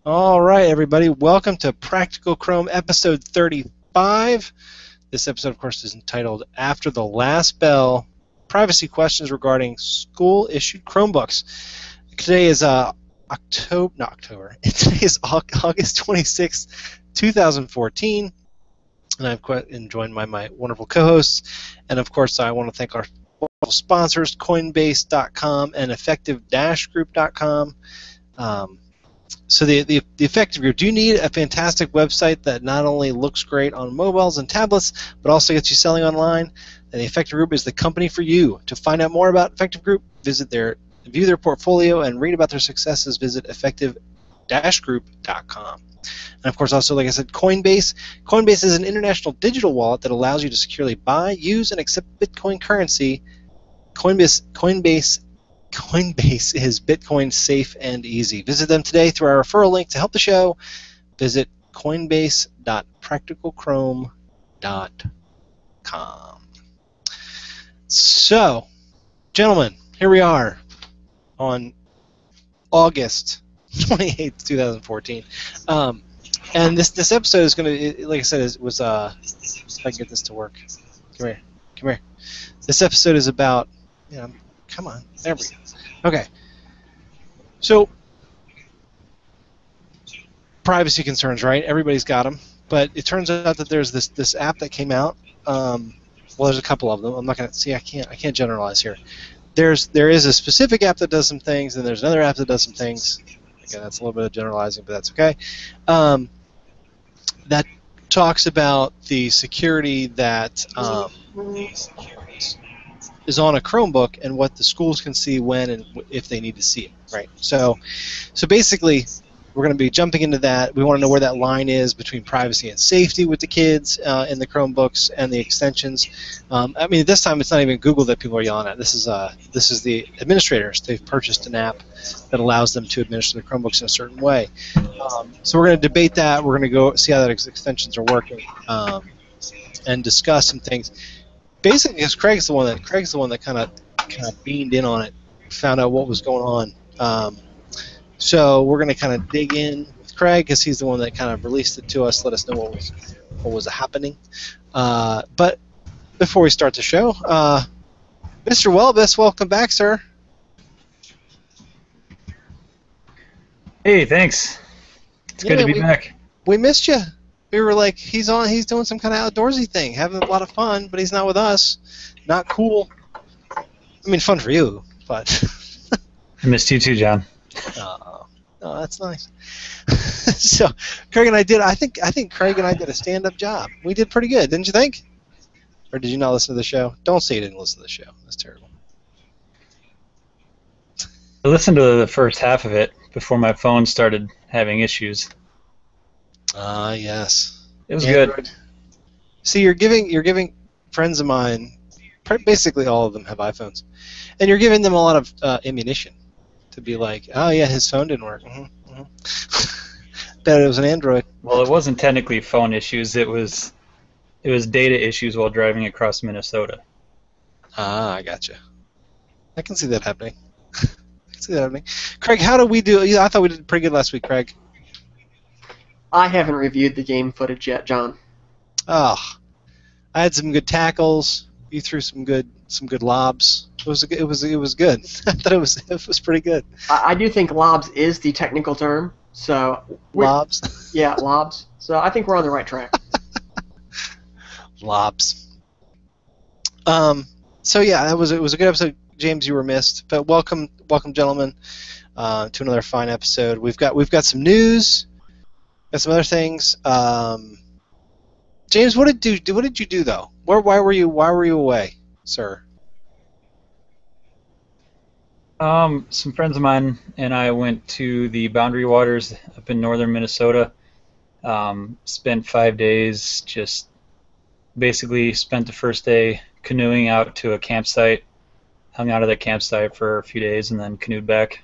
All right, everybody. Welcome to Practical Chrome episode 35. This episode, of course, is entitled After the Last Bell, Privacy Questions Regarding School-Issued Chromebooks. Today is Today is August 26, 2014, and I'm joined by my wonderful co-hosts. And, of course, I want to thank our wonderful sponsors, Coinbase.com and Effective-Group.com. So the Effective Group, do you need a fantastic website that not only looks great on mobiles and tablets, but also gets you selling online? And the Effective Group is the company for you. To find out more about Effective Group, view their portfolio, and read about their successes, visit effective-group.com. And of course, also, like I said, Coinbase. Coinbase is an international digital wallet that allows you to securely buy, use, and accept Bitcoin currency. Coinbase is Bitcoin safe and easy. Visit them today through our referral link to help the show. Visit coinbase.practicalchrome.com. So, gentlemen, here we are on August 28th, 2014. And this episode is going to, like I said, if I can get this to work. Come here. This episode is about, come on, there we go. Okay. So, privacy concerns, right? Everybody's got them. But it turns out that there's this app that came out. Well, there's a couple of them. I'm not going to see. I can't generalize here. There is a specific app that does some things, and there's another app that does some things. Again, that's a little bit of generalizing, but that's okay. That talks about the security that is on a Chromebook and what the schools can see when and if they need to see it, right? So basically, we're going to be jumping into that. We want to know where that line is between privacy and safety with the kids in the Chromebooks and the extensions. I mean, this time it's not even Google that people are yelling at. This is the administrators. They've purchased an app that allows them to administer the Chromebooks in a certain way. So we're going to debate that. We're going to go see how that extensions are working and discuss some things. Basically, because Craig's the one that kind of beamed in on it, found out what was going on. So we're going to kind of dig in with Craig because he's the one that kind of released it to us, let us know what was happening. But before we start the show, Mr. Welbus, welcome back, sir. Hey, thanks. It's good to be back. We missed you. We were like, he's doing some kind of outdoorsy thing, having a lot of fun, but he's not with us. Not cool. I mean, fun for you, but I missed you too, John. Oh, that's nice. So, Craig and I did. I think Craig and I did a stand-up job. We did pretty good, didn't you think? Or did you not listen to the show? Don't say you didn't listen to the show. That's terrible. I listened to the first half of it before my phone started having issues. Yes. It was good. See, you're giving friends of mine, basically all of them have iPhones, and you're giving them a lot of ammunition to be like, oh yeah, his phone didn't work. Bet it was an Android. Well, it wasn't technically phone issues. It was data issues while driving across Minnesota. I gotcha. I can see that happening. Craig, how did we do? I thought we did pretty good last week, Craig. I haven't reviewed the game footage yet, John. Oh, I had some good tackles. You threw some good lobs. It was good. I thought it was pretty good. I do think lobs is the technical term. So lobs. Yeah, lobs. So I think we're on the right track. Lobs. So yeah, it was a good episode. James, you were missed, but welcome, gentlemen, to another fine episode. We've got some news. Got some other things. James, what did you do though? Why were you away, sir? Some friends of mine and I went to the Boundary Waters up in northern Minnesota. Spent 5 days. Just basically spent the first day canoeing out to a campsite. Hung out at the campsite for a few days and then canoed back.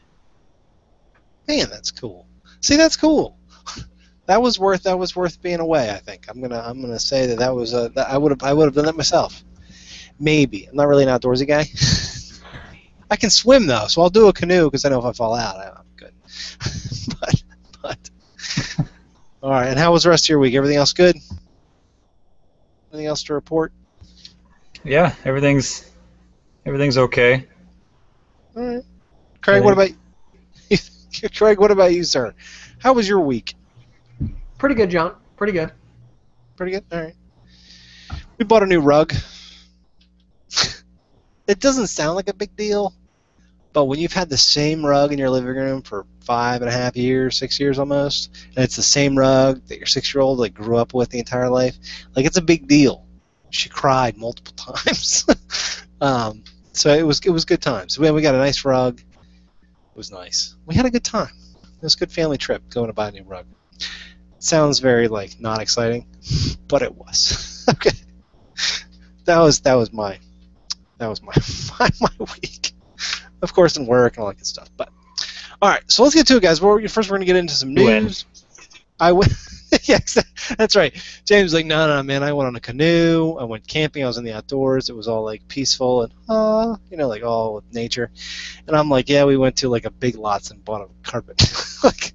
Man, that's cool. See, that's cool. That was worth being away. I think I'm gonna say that was that I would have done that myself. Maybe. I'm not really an outdoorsy guy. I can swim though, so I'll do a canoe because I know if I fall out, I'm good. All right, and how was the rest of your week? Everything else good? Anything else to report? Yeah, everything's okay. All right. Craig, what about you? Craig, what about you, sir? How was your week? Pretty good, John. Pretty good. Pretty good? All right. We bought a new rug. It doesn't sound like a big deal, but when you've had the same rug in your living room for 5.5 years, 6 years almost, and it's the same rug that your 6-year-old like grew up with the entire life, like it's a big deal. She cried multiple times. So it was good times. We got a nice rug. It was nice. We had a good time. It was a good family trip going to buy a new rug. It sounds very like not exciting, but it was. Okay. That was my week. Of course, in work and all that good stuff. But all right, so let's get to it, guys. First, we're gonna get into some news. I went. Yeah, that's right. James was like, no, man. I went on a canoe. I went camping. I was in the outdoors. It was all like peaceful and like all with nature. And I'm like, yeah, we went to like a Big Lots and bought a carpet. Like,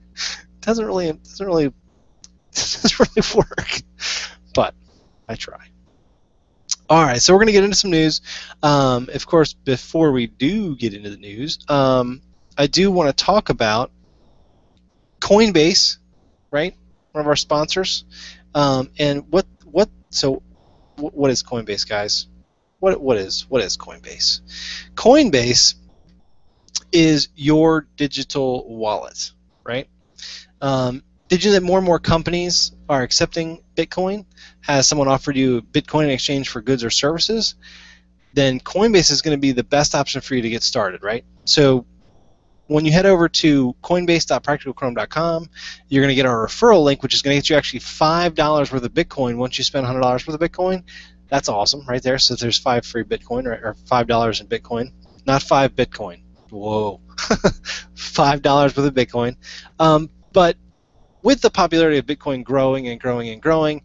doesn't really work. But I try. All right, so we're going to get into some news. Of course, before we do get into the news, I do want to talk about Coinbase, right? One of our sponsors. And what is Coinbase, guys? What is Coinbase? Coinbase is your digital wallet, right? Did you know that more and more companies are accepting Bitcoin? Has someone offered you Bitcoin in exchange for goods or services? Then Coinbase is going to be the best option for you to get started, right? So when you head over to coinbase.practicalchrome.com, you're going to get our referral link, which is going to get you actually $5 worth of Bitcoin once you spend $100 worth of Bitcoin. That's awesome right there. So there's 5 free Bitcoin, or $5 in Bitcoin. Not 5 Bitcoin. Whoa. $5 worth of Bitcoin. But with the popularity of Bitcoin growing and growing and growing,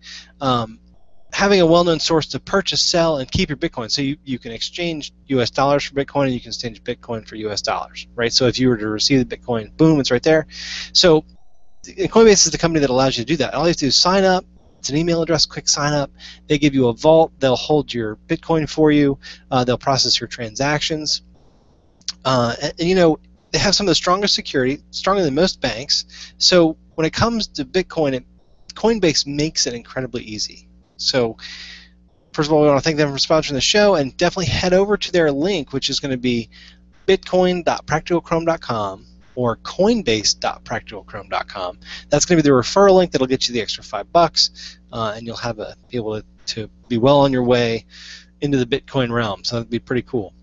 having a well-known source to purchase, sell, and keep your Bitcoin. So you can exchange US dollars for Bitcoin, and you can exchange Bitcoin for US dollars, right? So if you were to receive the Bitcoin, boom, it's right there. So Coinbase is the company that allows you to do that. All you have to do is sign up. It's an email address, quick sign up. They give you a vault. They'll hold your Bitcoin for you. They'll process your transactions. And they have some of the strongest security, stronger than most banks. So when it comes to Bitcoin, Coinbase makes it incredibly easy. So first of all, we want to thank them for sponsoring the show, and definitely head over to their link, which is going to be bitcoin.practicalchrome.com or coinbase.practicalchrome.com. That's going to be the referral link that'll get you the extra $5, and you'll be able to be well on your way into the Bitcoin realm. So that'd be pretty cool.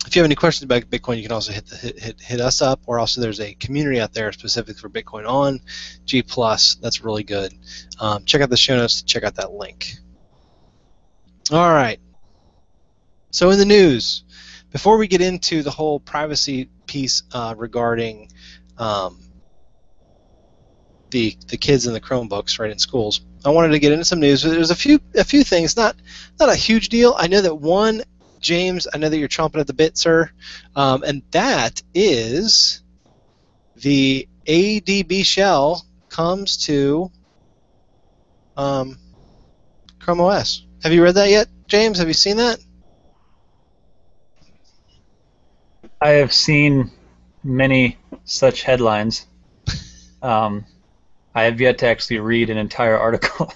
If you have any questions about Bitcoin, you can also hit us up, or also there's a community out there specific for Bitcoin on G+. That's really good. Check out the show notes to check out that link. All right. So in the news, before we get into the whole privacy piece regarding the kids and the Chromebooks right in schools, I wanted to get into some news. There's a few things, not a huge deal. I know that one. James, I know that you're chomping at the bit, sir, and that is the ADB Shell comes to Chrome OS. Have you read that yet, James? Have you seen that? I have seen many such headlines. I have yet to actually read an entire article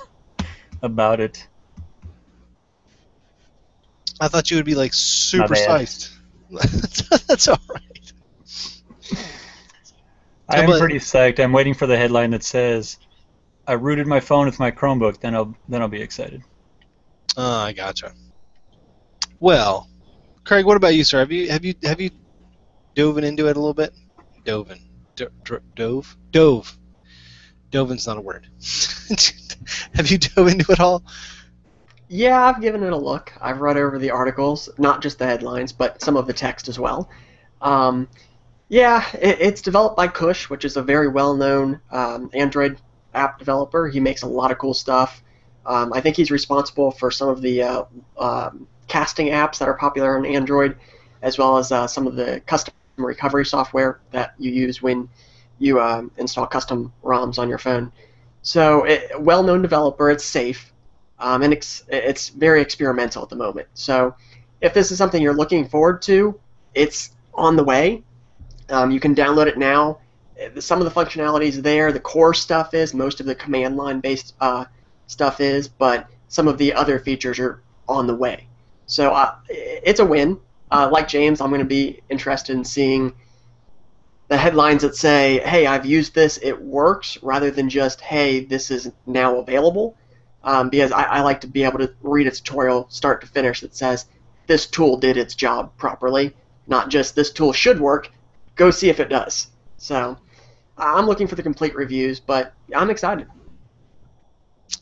about it. I thought you would be like super psyched. That's all right. I'm pretty psyched. I'm waiting for the headline that says, "I rooted my phone with my Chromebook." Then I'll be excited. I gotcha. Well, Craig, what about you, sir? Have you dove into it a little bit? Dove. Dovin's not a word. Have you dove into it all? Yeah, I've given it a look. I've read over the articles, not just the headlines, but some of the text as well. It's developed by Kush, which is a very well-known Android app developer. He makes a lot of cool stuff. I think he's responsible for some of the casting apps that are popular on Android, as well as some of the custom recovery software that you use when you install custom ROMs on your phone. So, well-known developer, it's safe, and it's very experimental at the moment. So, if this is something you're looking forward to, it's on the way. You can download it now. Some of the functionality is there. The core stuff is. Most of the command line based stuff is, but some of the other features are on the way. So it's a win. Like James, I'm going to be interested in seeing the headlines that say, hey, I've used this, it works, rather than just, hey, this is now available. Because I like to be able to read a tutorial start to finish that says, this tool did its job properly, not just this tool should work, go see if it does. So I'm looking for the complete reviews, but I'm excited.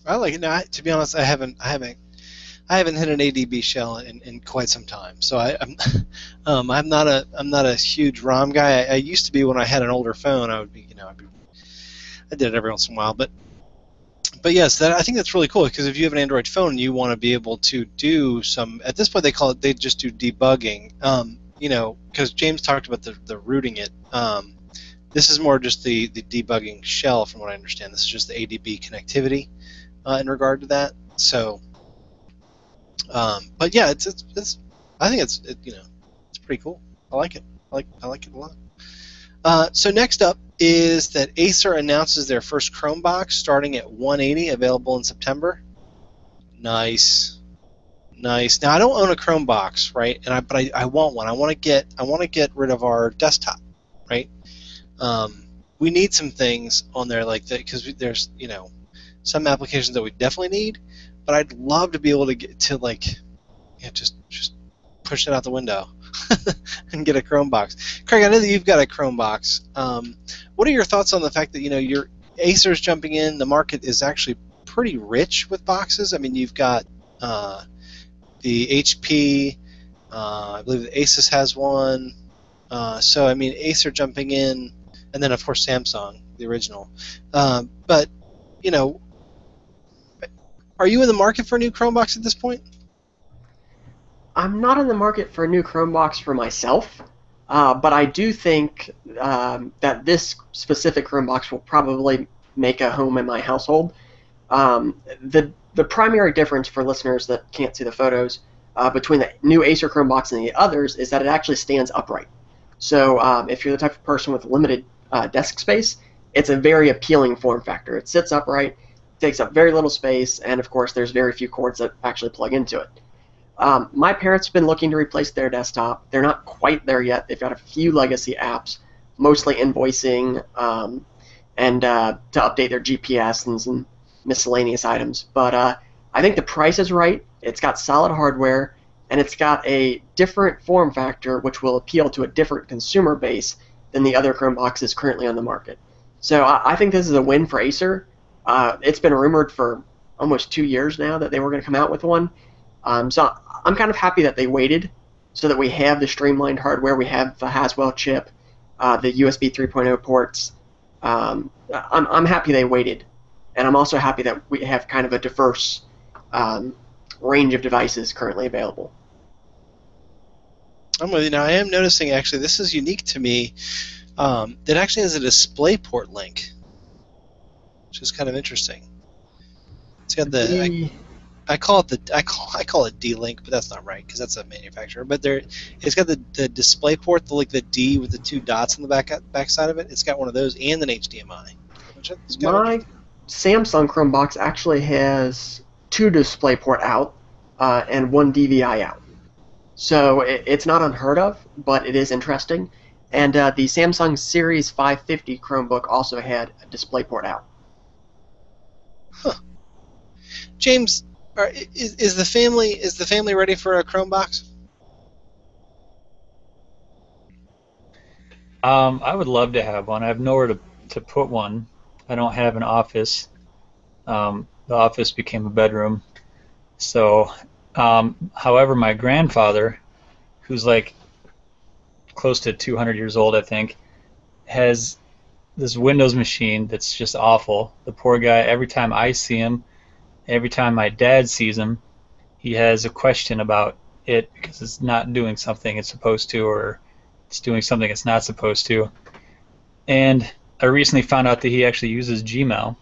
I like it. Now, to be honest, I haven't hit an ADB shell in quite some time. So I'm not a huge ROM guy. I used to be when I had an older phone. I did it every once in a while. But yes, I think that's really cool, because if you have an Android phone and you want to be able to do some, at this point they just do debugging. Because James talked about the rooting it. This is more just the debugging shell, from what I understand. This is just the ADB connectivity in regard to that. So, but yeah, I think it's pretty cool. I like it. I like it a lot. So next up is that Acer announces their first Chromebox starting at $180, available in September. Nice. Now I don't own a Chromebox, right? But I want one. I want to get rid of our desktop, right? We need some things on there like that, because there's some applications that we definitely need, but I'd love to be able to get to just push it out the window and get a Chromebox. Craig, I know that you've got a Chromebox. What are your thoughts on the fact that your Acer's jumping in? The market is actually pretty rich with boxes. I mean, you've got the HP. I believe the Asus has one. So I mean, Acer jumping in, and then of course Samsung, the original. But are you in the market for a new Chromebox at this point? I'm not in the market for a new Chromebox for myself, but I do think that this specific Chromebox will probably make a home in my household. The primary difference for listeners that can't see the photos between the new Acer Chromebox and the others is that it actually stands upright. So if you're the type of person with limited desk space, it's a very appealing form factor. It sits upright, takes up very little space, and of course there's very few cords that actually plug into it. My parents have been looking to replace their desktop. They're not quite there yet. They've got a few legacy apps, mostly invoicing and to update their GPS and some miscellaneous items. But I think the price is right. It's got solid hardware, and it's got a different form factor which will appeal to a different consumer base than the other Chromeboxes currently on the market. So I think this is a win for Acer. It's been rumored for almost 2 years now that they were going to come out with one. So I'm kind of happy that they waited, so that we have the streamlined hardware, we have the Haswell chip, the USB 3.0 ports. I'm happy they waited, and I'm also happy that we have kind of a diverse range of devices currently available. I'm with you. Now I am noticing, actually, this is unique to me. It actually has a DisplayPort link, which is kind of interesting. It's got the I call it D-Link, but that's not right because that's a manufacturer. But it's got the DisplayPort, the D with the two dots on the back side of it. It's got one of those and an HDMI. My Samsung Chromebox actually has 2 DisplayPort out and 1 DVI out. So it's not unheard of, but it is interesting. And the Samsung Series 550 Chromebook also had a DisplayPort out. Huh. James, is the family ready for a Chromebox? I would love to have one. I have nowhere to put one. I don't have an office. The office became a bedroom. So, however, my grandfather, who's like close to 200 years old, I think, has this Windows machine that's just awful. The poor guy, every time I see him, every time my dad sees him, he has a question about it because it's not doing something it's supposed to, or it's doing something it's not supposed to. And I recently found out that he actually uses Gmail,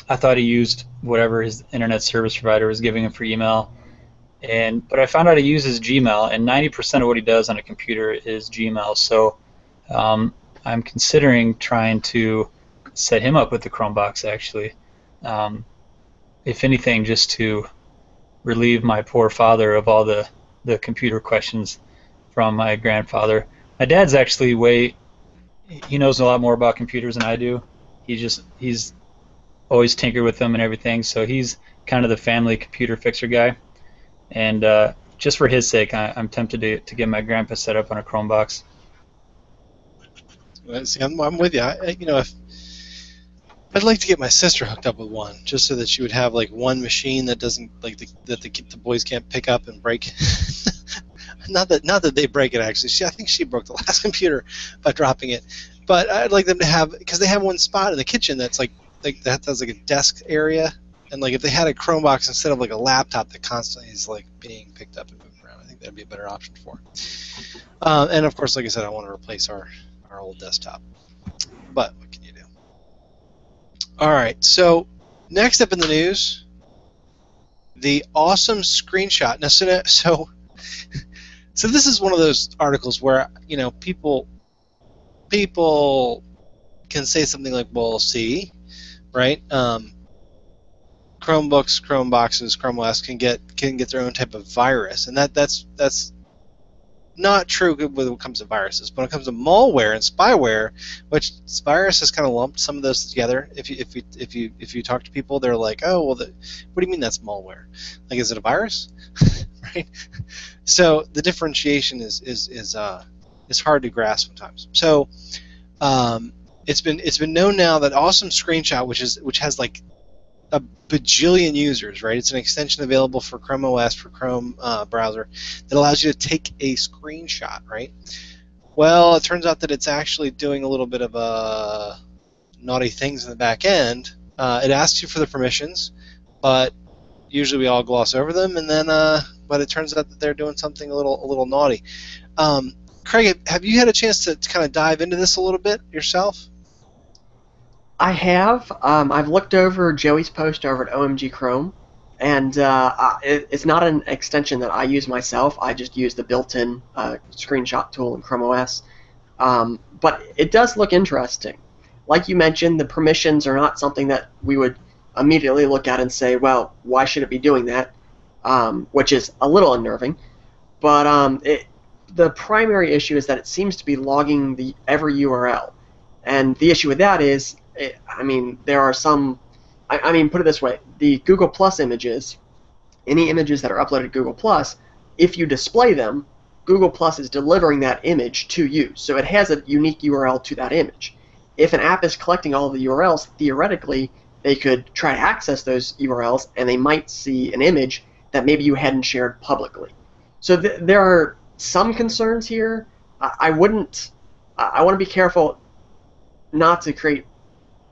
I thought he used whatever his internet service provider was giving him for email. But I found out he uses Gmail, and 90% of what he does on a computer is Gmail. So I'm considering trying to set him up with the Chromebox, actually. If anything, just to relieve my poor father of all the computer questions from my grandfather. My dad's actually he knows a lot more about computers than I do. He's always tinkered with them and everything, so he's kind of the family computer fixer guy. And just for his sake, I'm tempted to get my grandpa set up on a Chromebox. See, I'm with you. I'd like to get my sister hooked up with one, just so that she would have like one machine that doesn't that the boys can't pick up and break. not that they break it actually. I think she broke the last computer by dropping it. But I'd like them to have, because they have one spot in the kitchen that's like that has like a desk area, and like if they had a Chromebox instead of like a laptop that constantly is like being picked up and moved around, I think that'd be a better option for her. And of course, like I said, I want to replace our old desktop. But what can you do? All right, so next up in the news, the awesome screenshot. Now, so this is one of those articles where people can say something like, "Well, see, right? Chromebooks, Chromeboxes, Chrome OS can get their own type of virus," and that's not true when it comes to viruses. But when it comes to malware and spyware, which Virus has kind of lumped some of those together. If you talk to people, they're like, "Oh, well, what do you mean that's malware? Like, is it a virus?" Right? So the differentiation is hard to grasp sometimes. So it's been known now that Awesome Screenshot, which has like a bajillion users, right? It's an extension available for Chrome OS, for Chrome browser, that allows you to take a screenshot, right? Well, it turns out that it's actually doing a little bit of naughty things in the back end. It asks you for the permissions, but usually we all gloss over them, and then but it turns out that they're doing something a little naughty. Craig, have you had a chance to kind of dive into this a little bit yourself? I have. I've looked over Joey's post over at OMG Chrome, and it's not an extension that I use myself. I just use the built-in screenshot tool in Chrome OS. But it does look interesting. Like you mentioned, the permissions are not something that we would immediately look at and say, well, why should it be doing that? Which is a little unnerving. But the primary issue is that it seems to be logging every URL. And the issue with that is, there are some, put it this way, the Google Plus images, any images that are uploaded to Google Plus, if you display them, Google Plus is delivering that image to you. So it has a unique URL to that image. If an app is collecting all of the URLs, theoretically, they could try to access those URLs, and they might see an image that maybe you hadn't shared publicly. So there are some concerns here. I want to be careful not to create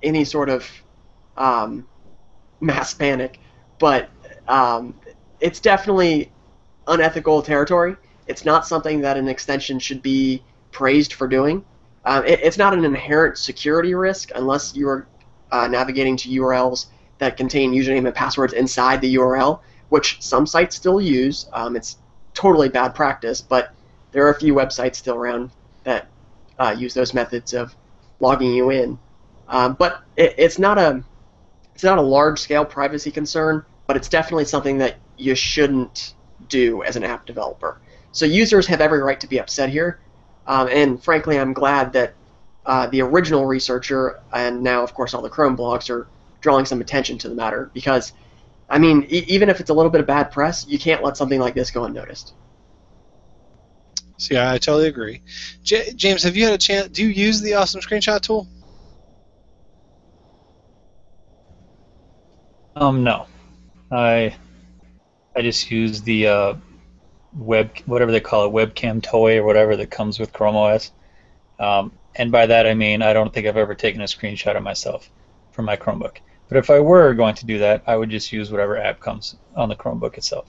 any sort of mass panic, but it's definitely unethical territory. It's not something that an extension should be praised for doing. It's not an inherent security risk unless you're navigating to URLs that contain username and passwords inside the URL, which some sites still use. It's totally bad practice, but there are a few websites still around that use those methods of logging you in. But it's not a large-scale privacy concern, but it's definitely something that you shouldn't do as an app developer. So users have every right to be upset here, and frankly, I'm glad that the original researcher and now, of course, all the Chrome blogs are drawing some attention to the matter, because, even if it's a little bit of bad press, you can't let something like this go unnoticed. See, I totally agree. James, have you had a chance? Do you use the Awesome Screenshot tool? No, I just use the whatever they call it, webcam toy or whatever that comes with Chrome OS. And by that I mean I don't think I've ever taken a screenshot of myself from my Chromebook. But if I were going to do that, I would just use whatever app comes on the Chromebook itself.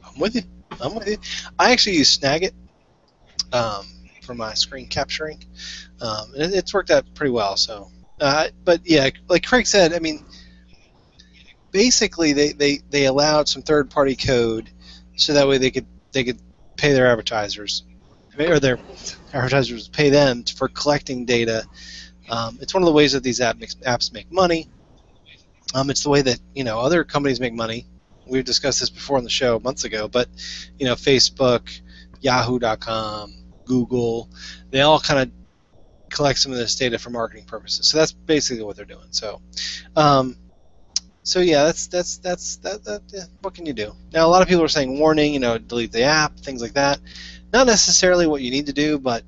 I'm with you. I actually use Snagit for my screen capturing, and it's worked out pretty well. So But yeah, like Craig said, I mean, basically they allowed some third-party code, so that way they could pay their advertisers, or their advertisers pay them for collecting data. It's one of the ways that these apps make money. It's the way that other companies make money. We've discussed this before on the show months ago, but Facebook, Yahoo.com, Google, they all kind of collect some of this data for marketing purposes. So that's basically what they're doing. So, yeah, that's what can you do? Now, a lot of people are saying warning, delete the app, things like that. Not necessarily what you need to do, but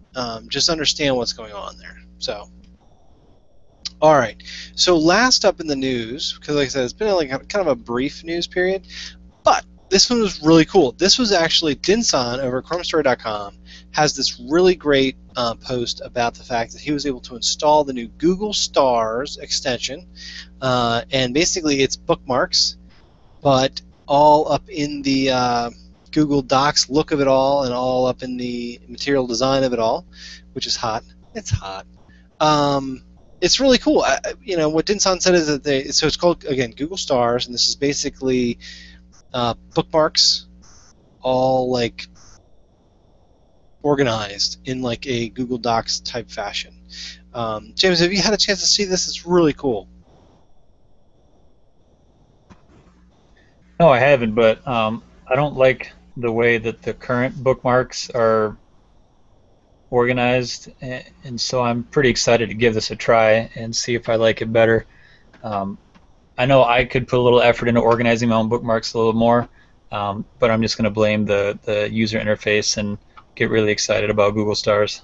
just understand what's going on there. So, all right. So last up in the news, because like I said, it's been like kind of a brief news period, but this one was really cool. This was actually Dinsan over at ChromeStory.com has this really great post about the fact that he was able to install the new Google Stars extension, and basically it's bookmarks, but all up in the Google Docs look of it all, and all up in the material design of it all, which is hot. It's hot. It's really cool. What Dinsan said is that so it's called, again, Google Stars, and this is basically bookmarks all like organized in like a Google Docs type fashion. James, have you had a chance to see this? It's really cool. No, I haven't, but I don't like the way that the current bookmarks are organized, and so I'm pretty excited to give this a try and see if I like it better. I know I could put a little effort into organizing my own bookmarks a little more, but I'm just going to blame the user interface and get really excited about Google Stars.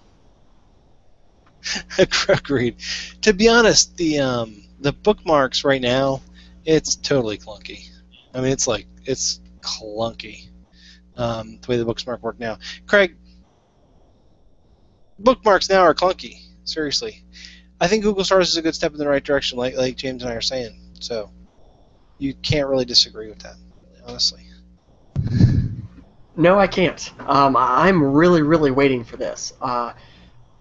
Agreed. To be honest, the bookmarks right now, it's totally clunky. I mean, it's clunky the way the bookmarks work now. Craig, bookmarks now are clunky. Seriously, I think Google Stars is a good step in the right direction, like James and I are saying. So you can't really disagree with that, honestly. No, I can't. I'm really waiting for this.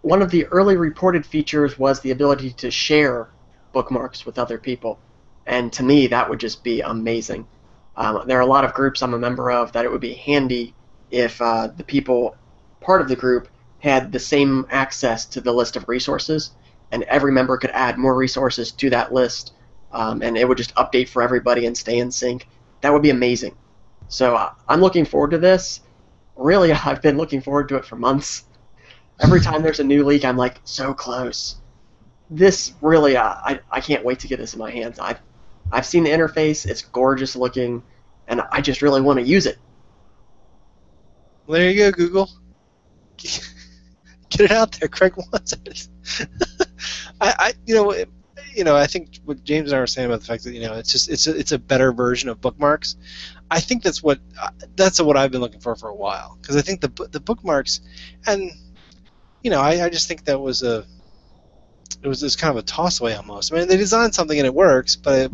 One of the early reported features was the ability to share bookmarks with other people, and to me that would just be amazing. There are a lot of groups I'm a member of that it would be handy if the people part of the group had the same access to the list of resources, and every member could add more resources to that list, and it would just update for everybody and stay in sync. That would be amazing. So I'm looking forward to this. Really, I've been looking forward to it for months. Every time there's a new leak, I'm like, so close. This really, I can't wait to get this in my hands. I've seen the interface. It's gorgeous looking, and I just really want to use it. Well, there you go, Google. Get it out there. Craig wants it. I think what James and I were saying about the fact that it's a better version of bookmarks. I think that's what I've been looking for a while, because I think the bookmarks, and I just think that was this kind of a toss away almost. I mean, they designed something and it works, but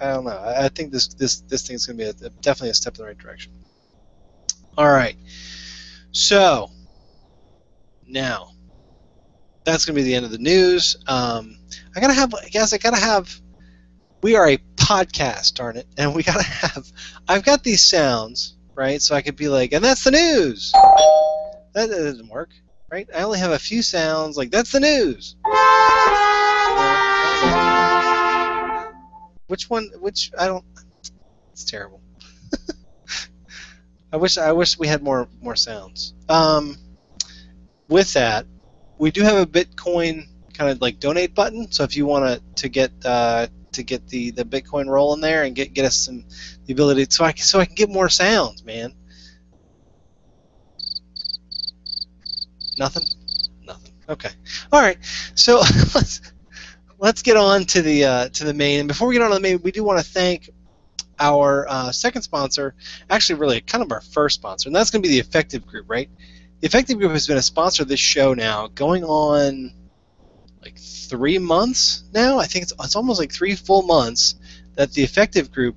I don't know. I think this thing's going to be definitely a step in the right direction. All right, so now that's going to be the end of the news. We are a podcast, darn it, and I've got these sounds, right, so I could be like, and that's the news. That doesn't work, right? I only have a few sounds, like, that's the news. I don't, it's terrible. I wish we had more sounds. With that, we do have a Bitcoin kind of like donate button, so if you want to get the Bitcoin rolling there and get us the ability, so I can get more sounds, man. Nothing. Okay. All right. So let's get on to the main. And before we get on to the main, we do want to thank our second sponsor, actually really kind of our first sponsor, and that's going to be the Effective Group, right? The Effective Group has been a sponsor of this show now, going on like 3 months now. I think it's almost like 3 full months that the Effective Group,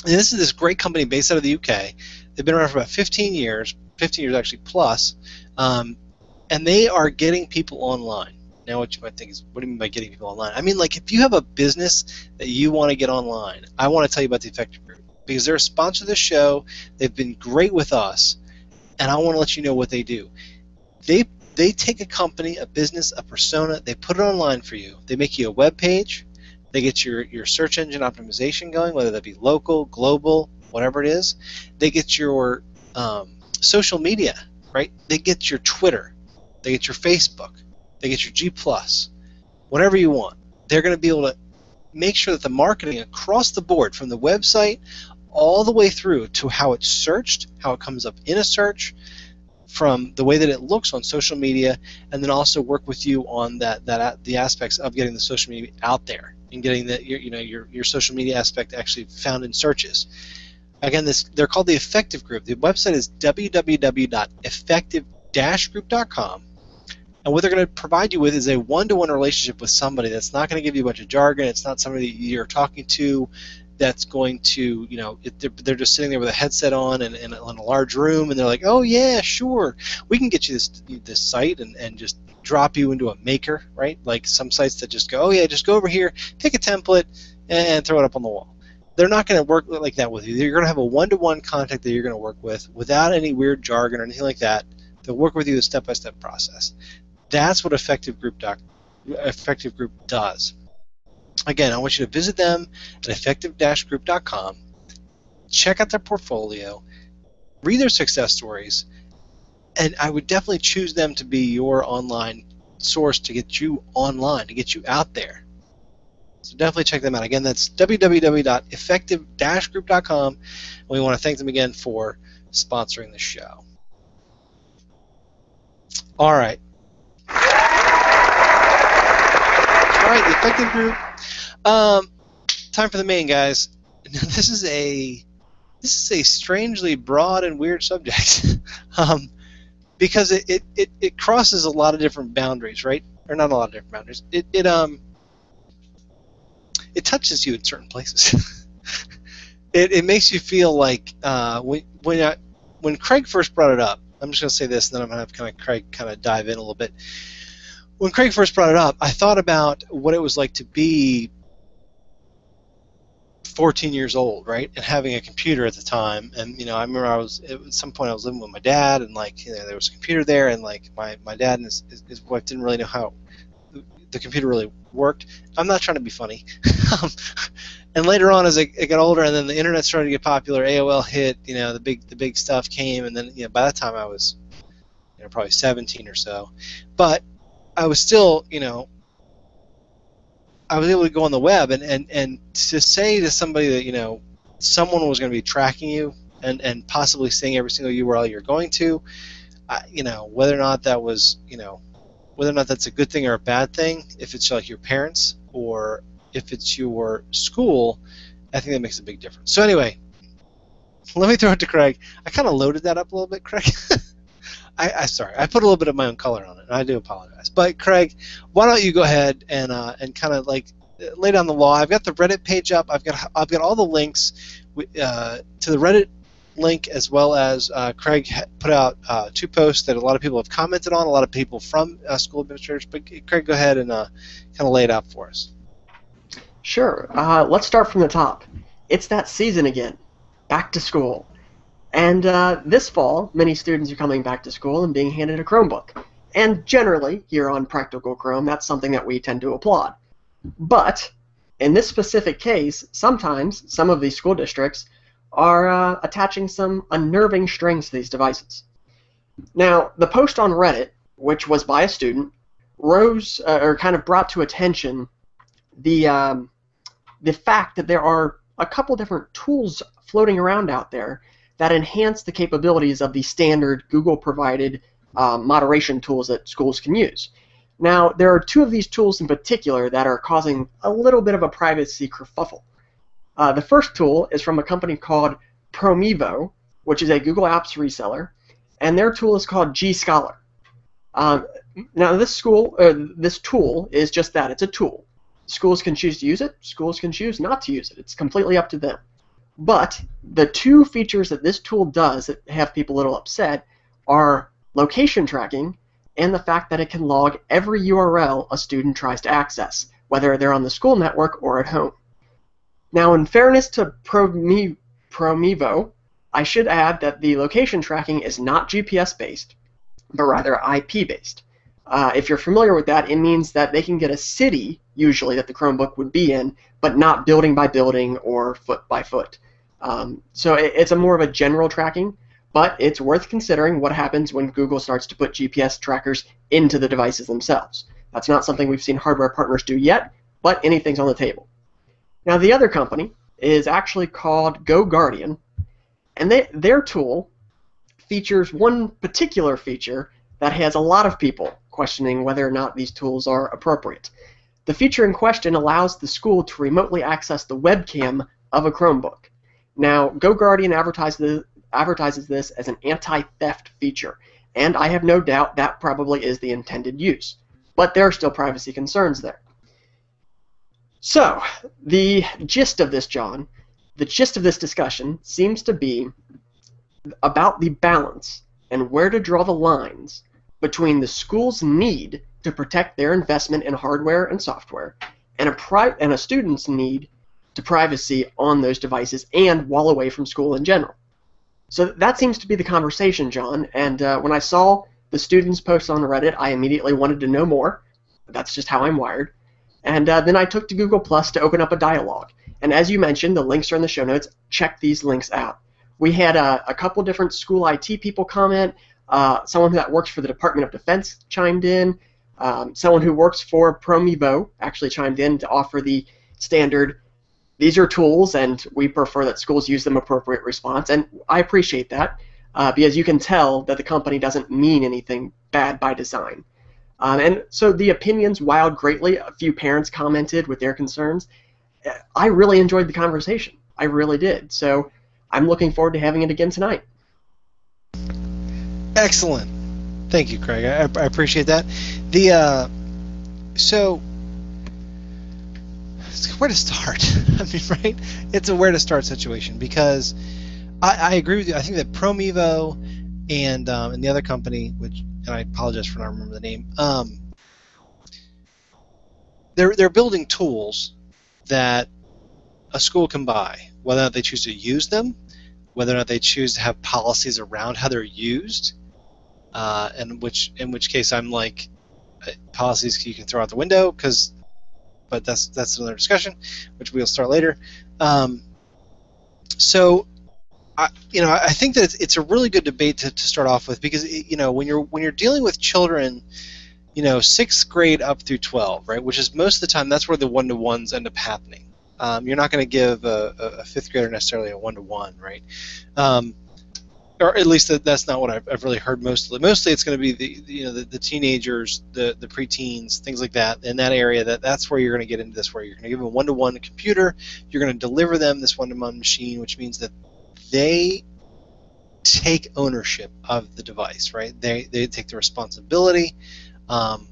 and this is this great company based out of the UK. They've been around for about 15 years actually plus, and they are getting people online. Now what you might think is, what do you mean by getting people online? I mean, like, if you have a business that you want to get online, I want to tell you about the Effective Group, because they're a sponsor of the show. They've been great with us, and I want to let you know what they do. They take a company, a business, a persona, they put it online for you. They make you a web page. They get your search engine optimization going, whether that be local, global, whatever it is. They get your social media, right? They get your Twitter. They get your Facebook. They get your G+, whatever you want. They're going to be able to make sure that the marketing across the board, from the website all the way through to how it's searched, how it comes up in a search, from the way that it looks on social media, and then also work with you on the aspects of getting the social media out there and getting your social media aspect actually found in searches. Again, they're called the Effective Group. The website is www.effective-group.com. And what they're going to provide you with is a one-to-one relationship with somebody that's not going to give you a bunch of jargon. It's not somebody that you're talking to that's going to, they're just sitting there with a headset on and in a large room, and they're like, oh yeah, sure, we can get you this site and just drop you into a maker, right? Like some sites that just go, oh yeah, just go over here, pick a template, and throw it up on the wall. They're not going to work like that with you. You're going to have a one-to-one contact that you're going to work with without any weird jargon or anything like that. They'll work with you the step-by-step process. That's what Effective Group does. Again, I want you to visit them at effective-group.com, check out their portfolio, read their success stories, and I would definitely choose them to be your online source to get you online, to get you out there. So definitely check them out. Again, that's www.effective-group.com, and we want to thank them again for sponsoring the show. All right. The Effective Group. Time for the main, guys. This is a strangely broad and weird subject, because it crosses a lot of different boundaries, right? Or not a lot of different boundaries. It touches you in certain places. It makes you feel like when Craig first brought it up. I'm just going to say this, and then I'm going to have Craig dive in a little bit. When Craig first brought it up, I thought about what it was like to be 14 years old, right, and having a computer at the time. And I remember at some point I was living with my dad, and there was a computer there, and my dad and his wife didn't really know how the computer really worked. I'm not trying to be funny. And later on, as I got older, and then the internet started to get popular, AOL hit, the big stuff came, and then by that time I was probably 17 or so, but I was still, I was able to go on the web and to say to somebody that, someone was going to be tracking you and possibly seeing every single URL you're going to, whether or not that was, whether or not that's a good thing or a bad thing, if it's like your parents or if it's your school, I think that makes a big difference. So anyway, let me throw it to Craig. I kind of loaded that up a little bit, Craig. Sorry, I put a little bit of my own color on it, and I do apologize. But Craig, why don't you go ahead and kind of lay down the law? I've got the Reddit page up. I've got all the links to the Reddit link, as well as Craig put out 2 posts that a lot of people have commented on. A lot of people from school administrators. But Craig, go ahead and kind of lay it out for us. Sure. Let's start from the top. It's that season again. Back to school. And this fall, many students are coming back to school and being handed a Chromebook. And generally, here on Practical Chrome, that's something that we tend to applaud. But in this specific case, sometimes some of these school districts are attaching some unnerving strings to these devices. Now, the post on Reddit, which was by a student, kind of brought to attention the fact that there are a couple different tools floating around out there that enhance the capabilities of the standard Google-provided moderation tools that schools can use. Now, there are 2 of these tools in particular that are causing a little bit of a privacy kerfuffle. The first tool is from a company called Promevo, which is a Google Apps reseller, and their tool is called G-Scholar. Now, this tool is just that. It's a tool. Schools can choose to use it. Schools can choose not to use it. It's completely up to them. But the 2 features that this tool does that have people a little upset are location tracking and the fact that it can log every URL a student tries to access, whether they're on the school network or at home. Now, in fairness to Promevo, I should add that the location tracking is not GPS-based, but rather IP-based. If you're familiar with that, it means that they can get a city, usually, that the Chromebook would be in, but not building by building or foot by foot. So it's a more of a general tracking, but it's worth considering what happens when Google starts to put GPS trackers into the devices themselves. That's not something we've seen hardware partners do yet, but anything's on the table. Now, the other company is actually called GoGuardian, and their tool features one particular feature that has a lot of people questioning whether or not these tools are appropriate. The feature in question allows the school to remotely access the webcam of a Chromebook. Now, GoGuardian advertises this as an anti-theft feature, and I have no doubt that probably is the intended use. But there are still privacy concerns there. So, the gist of this, John, the gist of this discussion seems to be about the balance and where to draw the lines between the school's need to protect their investment in hardware and software and a student's need to privacy on those devices and while away from school in general. So that seems to be the conversation, John, and when I saw the students' posts on Reddit, I immediately wanted to know more. That's just how I'm wired. And then I took to Google Plus to open up a dialogue. And as you mentioned, the links are in the show notes. Check these links out. We had a couple different school IT people comment. Someone that works for the Department of Defense chimed in. Someone who works for Promevo actually chimed in to offer the standard, these are tools, and we prefer that schools use them appropriate response. And I appreciate that because you can tell that the company doesn't mean anything bad by design. And so the opinions wild greatly. A few parents commented with their concerns. I really enjoyed the conversation. I really did. So I'm looking forward to having it again tonight. Excellent. Thank you, Craig. I appreciate that. So where to start? I mean, right? It's a where to start situation because I agree with you. I think that Promevo and the other company, which, and I apologize for not remembering the name, they're building tools that a school can buy, whether or not they choose to use them, whether or not they choose to have policies around how they're used, in which case I'm like, policies you can throw out the window, but that's another discussion, which we'll start later. So I think that it's a really good debate to start off with because when you're dealing with children, 6th grade up through 12, right, which is most of the time that's where the one-to-ones end up happening. You're not going to give a 5th grader necessarily a one-to-one, right? Or at least that's not what I've really heard mostly. Mostly it's going to be the teenagers, the preteens, things like that. In that area, that's where you're going to get into this, where you're going to give them a one-to-one computer. You're going to deliver them this one-to-one machine, which means that they take ownership of the device, right? They take the responsibility, and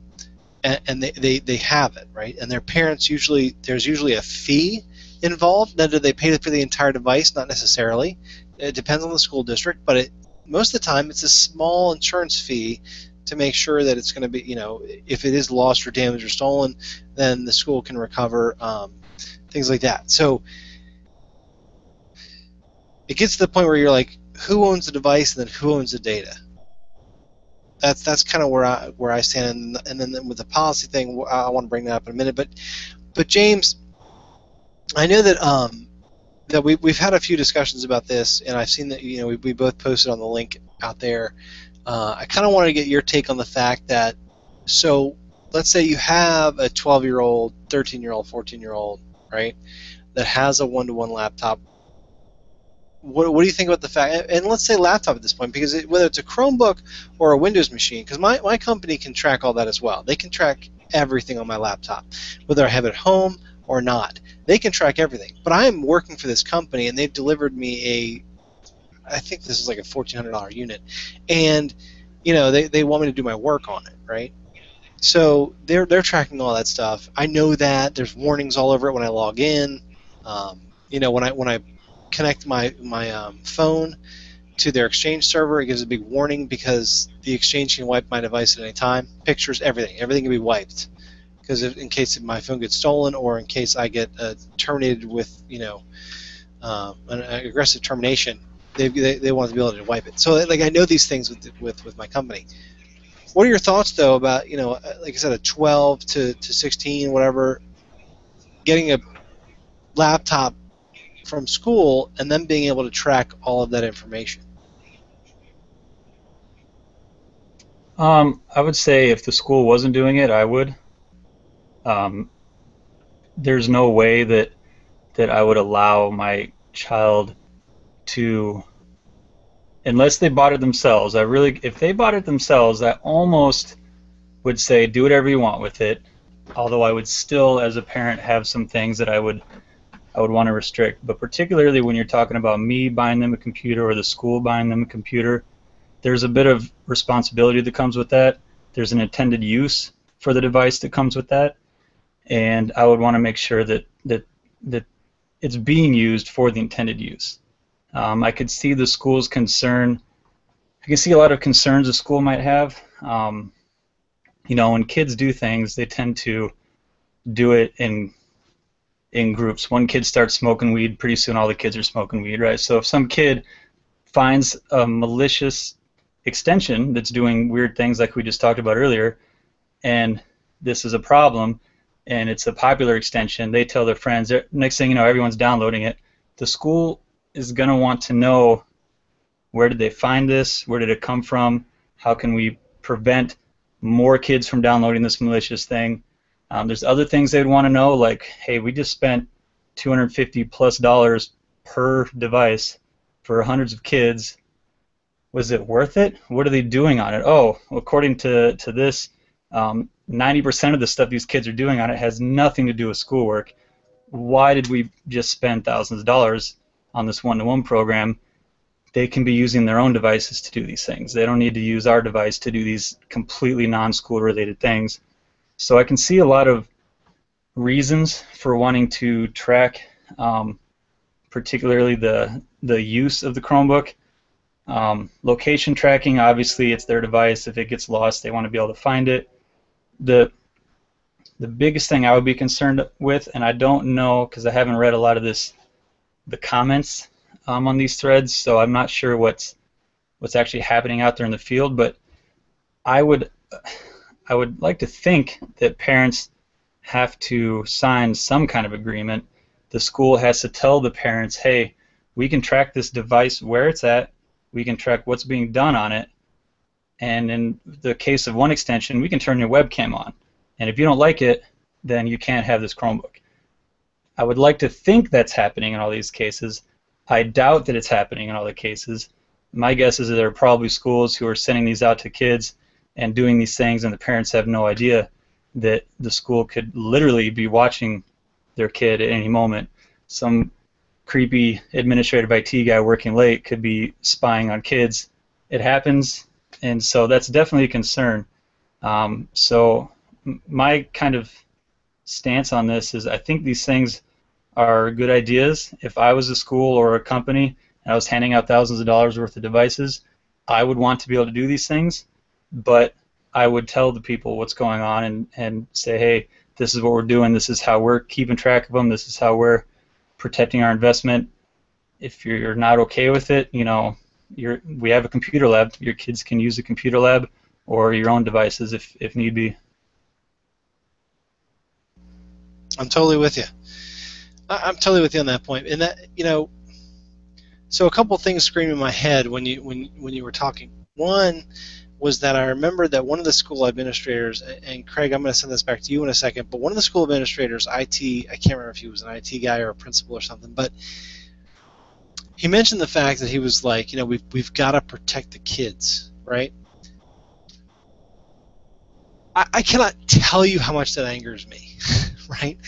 they have it, right? And their parents there's usually a fee involved. Now, do they pay for the entire device? Not necessarily. It depends on the school district, but most of the time it's a small insurance fee to make sure that it's going to be, if it is lost or damaged or stolen, then the school can recover, things like that. So it gets to the point where you're like, who owns the device and then who owns the data? That's kind of where I stand, and then with the policy thing, I want to bring that up in a minute. But James, I know that we've had a few discussions about this, and I've seen that we both posted on the link out there. I kind of wanted to get your take on the fact that, so let's say you have a 12-year-old, 13-year-old, 14-year-old, right, that has a one-to-one laptop. What do you think about the fact, and let's say laptop at this point, because whether it's a Chromebook or a Windows machine, because my company can track all that as well. They can track everything on my laptop, whether I have it at home or not. They can track everything. But I am working for this company, and they've delivered me I think this is like a $1,400 unit, and they want me to do my work on it, right? So they're tracking all that stuff. I know that there's warnings all over it when I log in. When I connect my phone, to their Exchange server. It gives a big warning because the Exchange can wipe my device at any time. Pictures, everything can be wiped. Because in case my phone gets stolen, or in case I get terminated with, an aggressive termination, they want to be able to wipe it. So like I know these things with my company. What are your thoughts though about, like I said, a 12 to 16, whatever, getting a laptop from school and then being able to track all of that information? I would say if the school wasn't doing it, I would. There's no way that I would allow my child to, unless they bought it themselves. If they bought it themselves, I almost would say do whatever you want with it. Although I would still, as a parent, have some things that I would want to restrict. But particularly when you're talking about me buying them a computer or the school buying them a computer, there's a bit of responsibility that comes with that. There's an intended use for the device that comes with that, and I would want to make sure that it's being used for the intended use. I could see the school's concern. I can see a lot of concerns a school might have. When kids do things, they tend to do it in groups. One kid starts smoking weed, pretty soon all the kids are smoking weed, right? So if some kid finds a malicious extension that's doing weird things like we just talked about earlier, and this is a problem, and it's a popular extension, they tell their friends, next thing you know, everyone's downloading it. The school is going to want to know, where did they find this? Where did it come from? How can we prevent more kids from downloading this malicious thing? There's other things they'd want to know, like, hey, we just spent $250+ per device for hundreds of kids. Was it worth it? What are they doing on it? Oh, according to this, 90% of the stuff these kids are doing on it has nothing to do with schoolwork. Why did we just spend thousands of dollars on this one-to-one program? They can be using their own devices to do these things. They don't need to use our device to do these completely non-school related things. So I can see a lot of reasons for wanting to track, particularly the use of the Chromebook. Location tracking, obviously it's their device. If it gets lost, they want to be able to find it. The biggest thing I would be concerned with, and I don't know because I haven't read a lot of the comments on these threads, so I'm not sure what's actually happening out there in the field, but I would like to think that parents have to sign some kind of agreement. The school has to tell the parents, hey, we can track this device where it's at, we can track what's being done on it, and in the case of one extension, we can turn your webcam on. And if you don't like it, then you can't have this Chromebook. I would like to think that's happening in all these cases. I doubt that it's happening in all the cases. My guess is that there are probably schools who are sending these out to kids and doing these things, and the parents have no idea that the school could literally be watching their kid at any moment. Some creepy administrative IT guy working late could be spying on kids. It happens, and so that's definitely a concern. So my kind of stance on this is I think these things are good ideas. If I was a school or a company and I was handing out thousands of dollars worth of devices, I would want to be able to do these things, but I would tell the people what's going on and say, hey, this is what we're doing, this is how we're keeping track of them, this is how we're protecting our investment. If you're not okay with it, we have a computer lab. Your kids can use a computer lab or your own devices if need be. I'm totally with you. I'm totally with you on that point. And that, so a couple things scream in my head when you were talking. One was that I remember that one of the school administrators, and Craig, I'm going to send this back to you in a second, but one of the school administrators, I can't remember if he was an IT guy or a principal or something, but he mentioned the fact that he was like, we've got to protect the kids, right? I cannot tell you how much that angers me, right?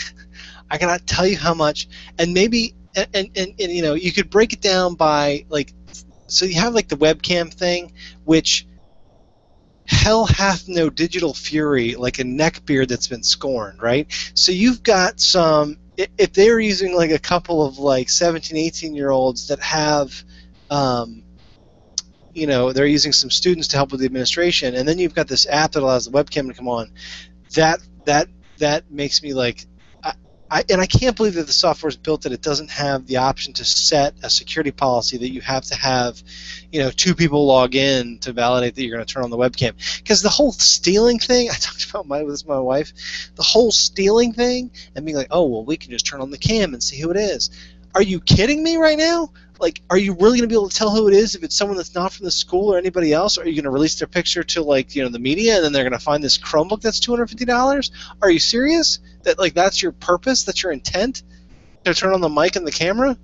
I cannot tell you how much, and maybe, and you could break it down by, like, so you have like the webcam thing, which hell hath no digital fury like a neckbeard that's been scorned, right? So you've got some, if they're using like a couple of like 17, 18-year-olds that have they're using some students to help with the administration, and then you've got this app that allows the webcam to come on. That makes me like, and I can't believe that the software is built that it doesn't have the option to set a security policy that you have to have, 2 people log in to validate that you're going to turn on the webcam. Because the whole stealing thing, I talked about with my wife, the whole stealing thing, and being like, oh, well, we can just turn on the cam and see who it is. Are you kidding me right now? Like, are you really going to be able to tell who it is if it's someone that's not from the school or anybody else? Or are you going to release their picture to, the media, and then they're going to find this Chromebook that's $250? Are you serious? That's your purpose? That's your intent? To turn on the mic and the camera?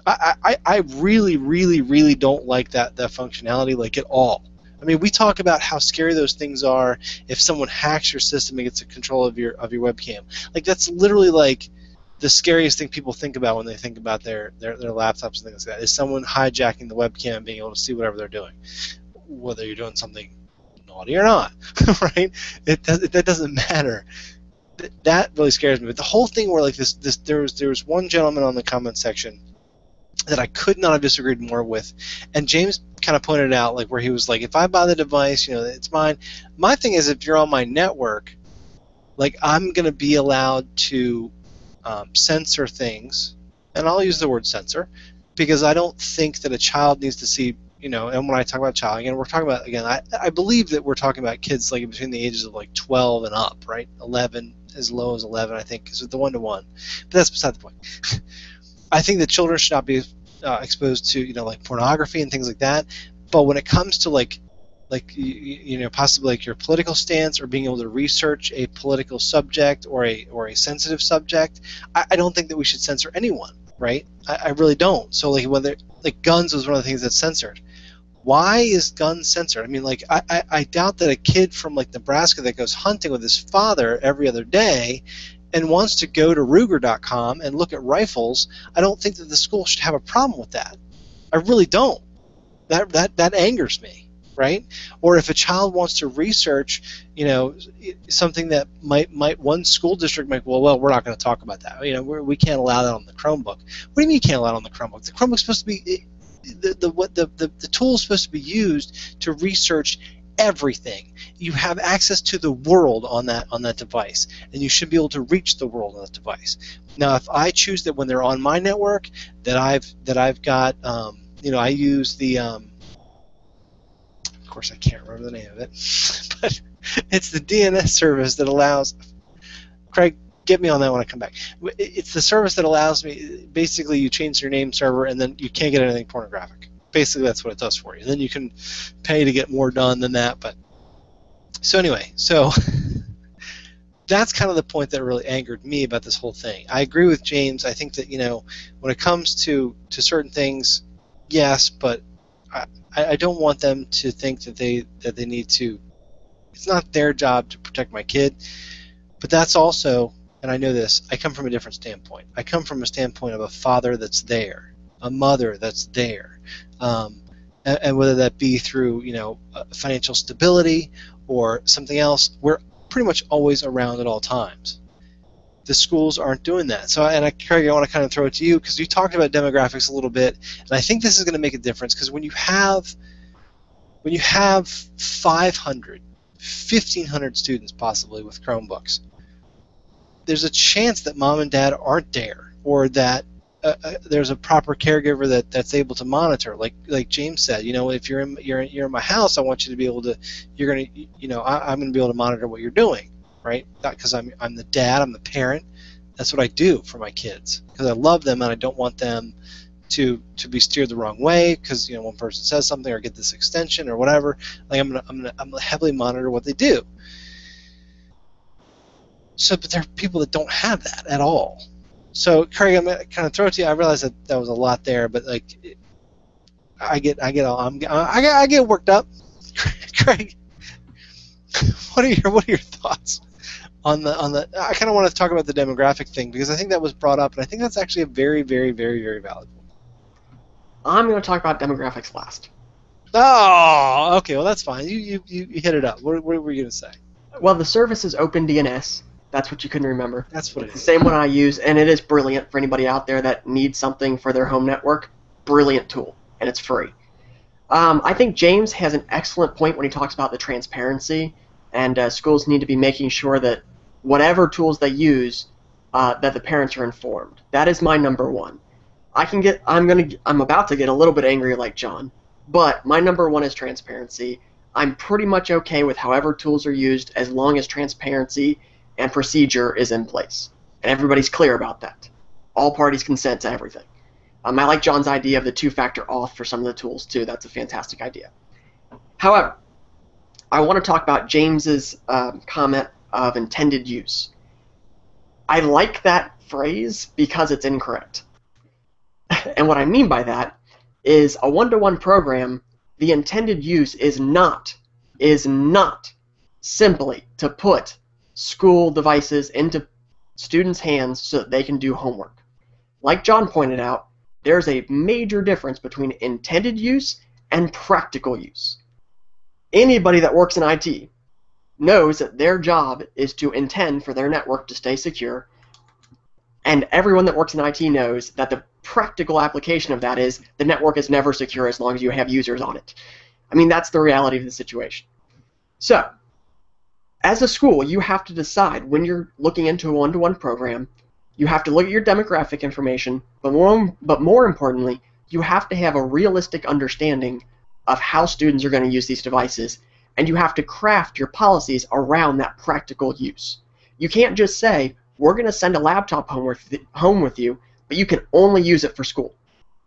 I really, really, really don't like that functionality, at all. I mean, we talk about how scary those things are if someone hacks your system and gets control of your webcam. That's literally, the scariest thing people think about when they think about their laptops and things like that is someone hijacking the webcam and being able to see whatever they're doing, whether you're doing something naughty or not, right? That doesn't matter. That really scares me. But the whole thing where there was one gentleman on the comment section that I could not have disagreed more with, and James kind of pointed out where he was like, if I buy the device, it's mine. My thing is, if you're on my network, I'm going to be allowed to censor things, and I'll use the word censor because I don't think that a child needs to see, and when I talk about child, again, we're talking about, I believe that we're talking about kids between the ages of 12 and up, right? 11, as low as 11, I think, is the 1-to-1. But that's beside the point. I think that children should not be exposed to, pornography and things like that. But when it comes to possibly your political stance or being able to research a political subject or a sensitive subject, I don't think that we should censor anyone, right? I really don't. So whether guns was one of the things that's censored. Why is guns censored? I mean, I doubt that a kid from Nebraska that goes hunting with his father every other day and wants to go to Ruger.com and look at rifles, I don't think that the school should have a problem with that. I really don't. That angers me. Right? Or if a child wants to research, something that might one school district might, well, we're not going to talk about that. We can't allow that on the Chromebook. What do you mean you can't allow it on the Chromebook? The Chromebook's supposed to be the tool's supposed to be used to research everything. You have access to the world on that device, and you should be able to reach the world on that device. Now, if I choose that when they're on my network, that I've got, I use the of course I can't remember the name of it, but it's the DNS service that allows, Craig, get me on that when I come back. It's the service that allows me, basically you change your name server and then you can't get anything pornographic. Basically that's what it does for you. And then you can pay to get more done than that. But so anyway, that's kind of the point that really angered me about this whole thing. I agree with James. I think that, when it comes to certain things, yes, but I don't want them to think that they need to. It's not their job to protect my kid, but that's also, and I know this, I come from a different standpoint. I come from a standpoint of a father that's there, a mother that's there, and whether that be through financial stability or something else, we're pretty much always around at all times. The schools aren't doing that. So, Craig, I want to kind of throw it to you because you talked about demographics a little bit, and I think this is going to make a difference because when you have 500, 1,500 students possibly with Chromebooks, there's a chance that mom and dad aren't there, or that there's a proper caregiver that's able to monitor. Like James said, if you're in my house, I want you to be able to. I'm going to be able to monitor what you're doing. Right? Not because I'm the dad, I'm the parent. That's what I do for my kids because I love them and I don't want them to be steered the wrong way because one person says something or get this extension or whatever. I'm gonna heavily monitor what they do. So, but there are people that don't have that at all. So, Craig, I'm gonna kind of throw it to you. I realize that was a lot there, but I get worked up. Craig, what are your thoughts on the? I kind of want to talk about the demographic thing because I think that was brought up, and I think that's actually a very, very, very, very valid point. I'm going to talk about demographics last. Oh, okay. Well, that's fine. You hit it up. What were you going to say? Well, the service is OpenDNS. That's what you couldn't remember. That's what it's the same one I use, and it is brilliant for anybody out there that needs something for their home network. Brilliant tool, and it's free. I think James has an excellent point when he talks about the transparency, and schools need to be making sure that whatever tools they use, that the parents are informed. That is my number one. I'm about to get a little bit angry like John, but my number one is transparency. I'm pretty much okay with however tools are used as long as transparency and procedure is in place, and everybody's clear about that. All parties consent to everything. I like John's idea of the two-factor auth for some of the tools too. That's a fantastic idea. However, I want to talk about James's comment of intended use. I like that phrase because it's incorrect. And what I mean by that is a one-to-one program, the intended use is not simply to put school devices into students' hands so that they can do homework. Like John pointed out, there's a major difference between intended use and practical use. Anybody that works in IT knows that their job is to intend for their network to stay secure, and everyone that works in IT knows that the practical application of that is the network is never secure as long as you have users on it. I mean, that's the reality of the situation. So, as a school, you have to decide when you're looking into a one-to-one program, you have to look at your demographic information, but more importantly, you have to have a realistic understanding of how students are going to use these devices, and you have to craft your policies around that practical use. You can't just say, we're going to send a laptop home with you, but you can only use it for school.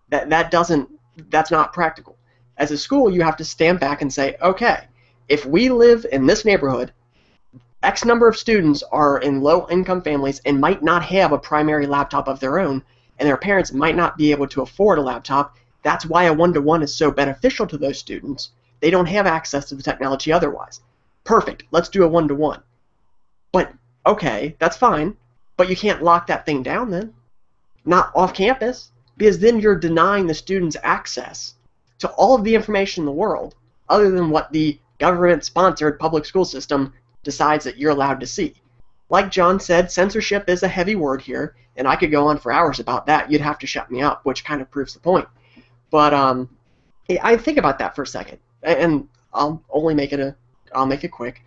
That's not practical. As a school, you have to stand back and say, okay, if we live in this neighborhood, X number of students are in low-income families and might not have a primary laptop of their own, and their parents might not be able to afford a laptop. That's why a one-to-one is so beneficial to those students. They don't have access to the technology otherwise. Perfect. Let's do a one-to-one. But, okay, that's fine, but you can't lock that thing down then. Not off campus, because then you're denying the students access to all of the information in the world other than what the government-sponsored public school system decides that you're allowed to see. Like John said, censorship is a heavy word here, and I could go on for hours about that. You'd have to shut me up, which kind of proves the point. But I think about that for a second, and I'll make it quick.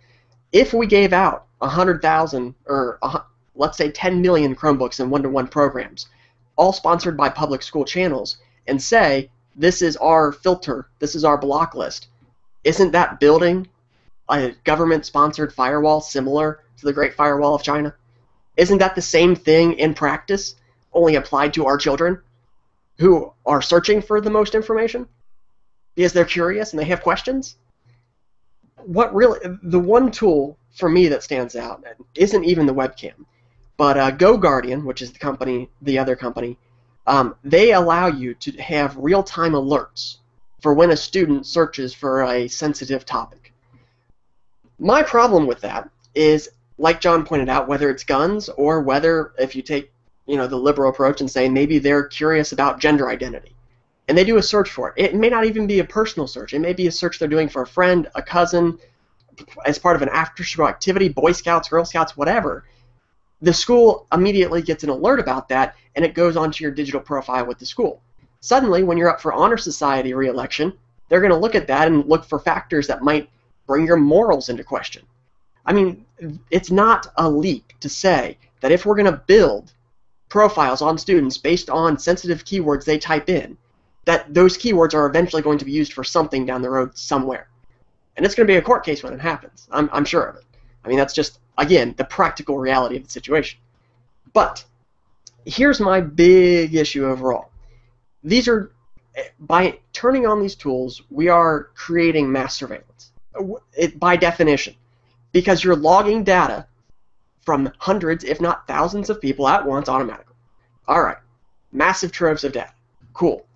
If we gave out 100,000 or let's say 10 million Chromebooks in one-to-one programs, all sponsored by public school channels, and say, this is our filter, this is our block list, isn't that building a government-sponsored firewall similar to the Great Firewall of China? Isn't that the same thing in practice, only applied to our children who are searching for the most information because they're curious and they have questions? The one tool for me that stands out isn't even the webcam, but GoGuardian, which is the other company, they allow you to have real-time alerts for when a student searches for a sensitive topic. My problem with that is, like John pointed out, whether it's guns or whether if you take the liberal approach and say maybe they're curious about gender identity, and they do a search for it. It may not even be a personal search. It may be a search they're doing for a friend, a cousin, as part of an after-school activity, Boy Scouts, Girl Scouts, whatever. The school immediately gets an alert about that, and it goes onto your digital profile with the school. Suddenly, when you're up for Honor Society re-election, they're going to look at that and look for factors that might bring your morals into question. I mean, it's not a leap to say that if we're going to build profiles on students based on sensitive keywords they type in, that those keywords are eventually going to be used for something down the road somewhere. And it's going to be a court case when it happens. I'm sure of it. I mean, that's just, again, the practical reality of the situation. But here's my big issue overall. By turning on these tools, we are creating mass surveillance. By definition, because you're logging data from hundreds, if not thousands of people at once automatically. All right, massive troves of data. Cool.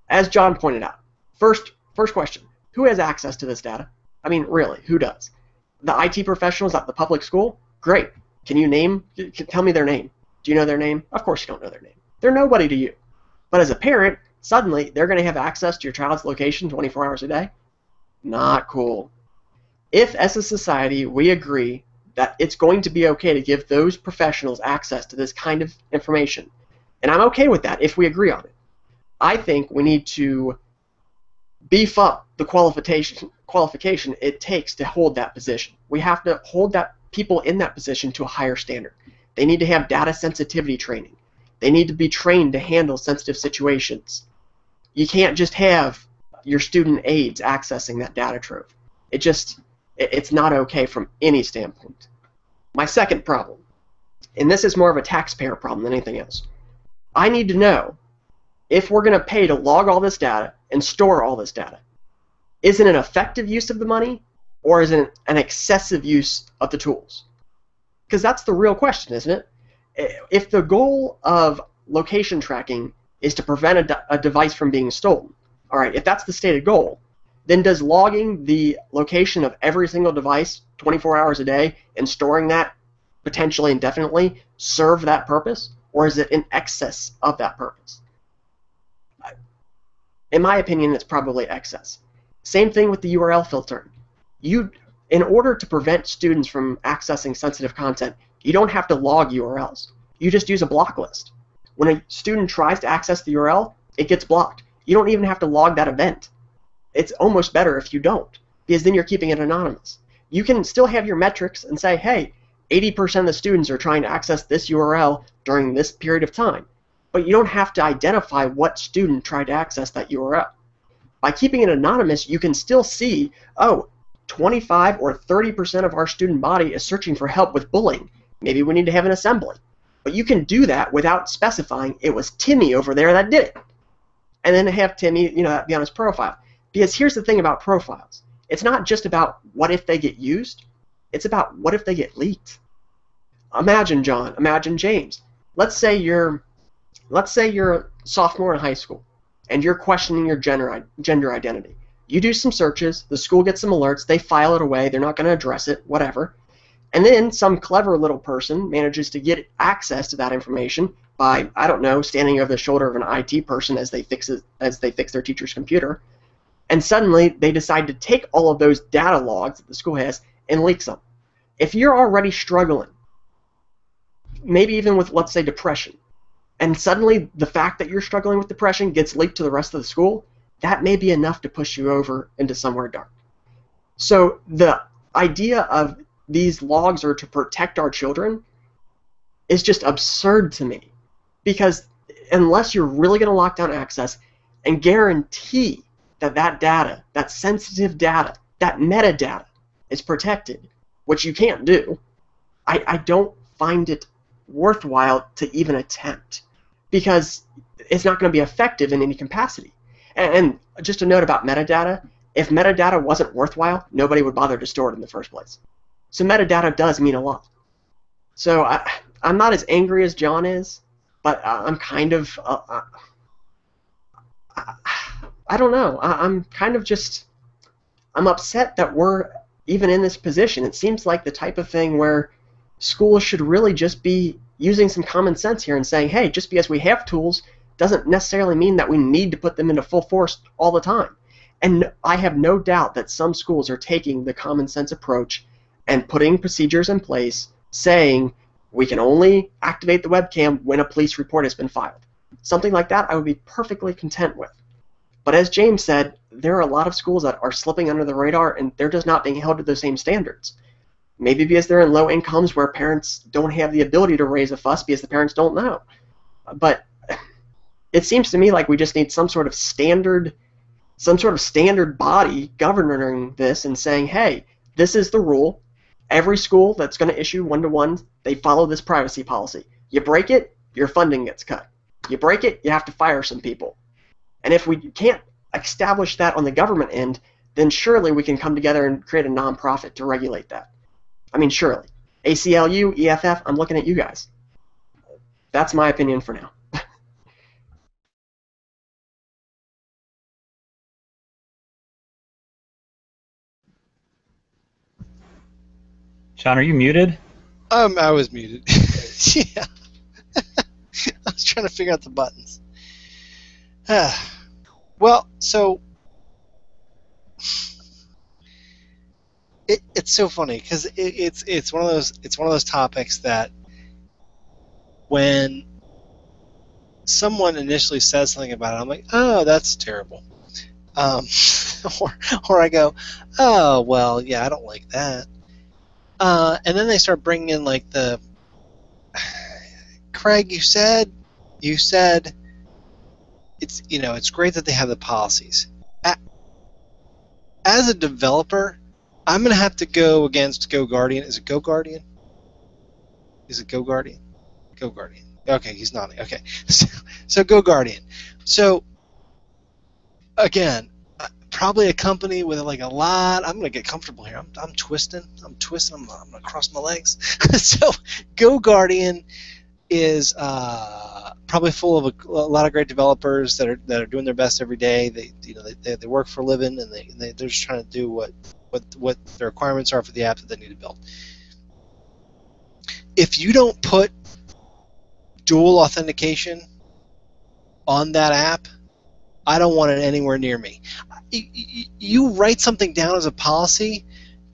As John pointed out, first question, who has access to this data? I mean, really, who does? The IT professionals at the public school? Great. Tell me their name. Do you know their name? Of course you don't know their name. They're nobody to you. But as a parent, suddenly they're going to have access to your child's location 24 hours a day? Not cool. If, as a society, we agree that it's going to be okay to give those professionals access to this kind of information, and I'm okay with that if we agree on it, I think we need to beef up the qualification it takes to hold that position. We have to hold that people in that position to a higher standard. They need to have data sensitivity training. They need to be trained to handle sensitive situations. You can't just have your student aides accessing that data trove. It's not okay from any standpoint. My second problem, and this is more of a taxpayer problem than anything else, I need to know if we're going to pay to log all this data and store all this data. Is it an effective use of the money, or is it an excessive use of the tools? Because that's the real question, isn't it? If the goal of location tracking is to prevent a device from being stolen, all right, if that's the stated goal, then does logging the location of every single device 24 hours a day and storing that potentially indefinitely serve that purpose, or is it in excess of that purpose? In my opinion, it's probably excess. Same thing with the URL filtering. In order to prevent students from accessing sensitive content, you don't have to log URLs. You just use a block list. When a student tries to access the URL, it gets blocked. You don't even have to log that event. It's almost better if you don't, because then you're keeping it anonymous. You can still have your metrics and say, hey, 80% of the students are trying to access this URL during this period of time. But you don't have to identify what student tried to access that URL. By keeping it anonymous, you can still see, oh, 25 or 30% of our student body is searching for help with bullying. Maybe we need to have an assembly. But you can do that without specifying it was Timmy over there that did it. And then have Timmy, be on his profile. Because here's the thing about profiles. It's not just about what if they get used. It's about what if they get leaked. Imagine, John, imagine James. Let's say you're a sophomore in high school and you're questioning your gender identity. You do some searches, the school gets some alerts, they file it away, they're not going to address it, whatever. And then some clever little person manages to get access to that information by, I don't know, standing over the shoulder of an IT person as they fix their teacher's computer. And suddenly they decide to take all of those data logs that the school has and leaks them. If you're already struggling, maybe even with, let's say, depression, and suddenly the fact that you're struggling with depression gets leaked to the rest of the school, that may be enough to push you over into somewhere dark. So the idea of these logs are to protect our children is just absurd to me, because unless you're really going to lock down access and guarantee that data, that sensitive data, that metadata is protected, which you can't do, I don't find it worthwhile to even attempt, because it's not going to be effective in any capacity. And just a note about metadata, if metadata wasn't worthwhile, nobody would bother to store it in the first place. So metadata does mean a lot. So I'm not as angry as John is, but I'm kind of, I don't know, I'm kind of just, I'm upset that we're even in this position. It seems like the type of thing where schools should really just be using some common sense here and saying, hey, just because we have tools doesn't necessarily mean that we need to put them into full force all the time. And I have no doubt that some schools are taking the common sense approach and putting procedures in place saying we can only activate the webcam when a police report has been filed. Something like that I would be perfectly content with. But as James said, there are a lot of schools that are slipping under the radar and they're just not being held to those same standards. Maybe because they're in low incomes where parents don't have the ability to raise a fuss because the parents don't know. But it seems to me like we just need some sort of standard body governing this and saying, hey, this is the rule. Every school that's going to issue one-to-one, they follow this privacy policy. You break it, your funding gets cut. You break it, you have to fire some people. And if we can't establish that on the government end, then surely we can come together and create a nonprofit to regulate that. I mean, surely. ACLU, EFF, I'm looking at you guys. That's my opinion for now. John, are you muted? I was muted. Yeah. I was trying to figure out the buttons. Well, so it's so funny because it's one of those topics that when someone initially says something about it, I'm like, oh, that's terrible. Um, or I go, oh well, yeah, I don't like that. And then they start bringing in like the Craig, you said it's it's great that they have the policies. As a developer, I'm gonna have to go against GoGuardian. Is it GoGuardian? Is it GoGuardian? GoGuardian. Okay, he's nodding. Okay, so GoGuardian. So again, probably a company with like a lot. I'm gonna get comfortable here. I'm twisting. I'm gonna cross my legs. So GoGuardian is probably full of a lot of great developers that are doing their best every day. They work for a living, and they're just trying to do what the requirements are for the app that they need to build. If you don't put dual authentication on that app, I don't want it anywhere near me. You write something down as a policy,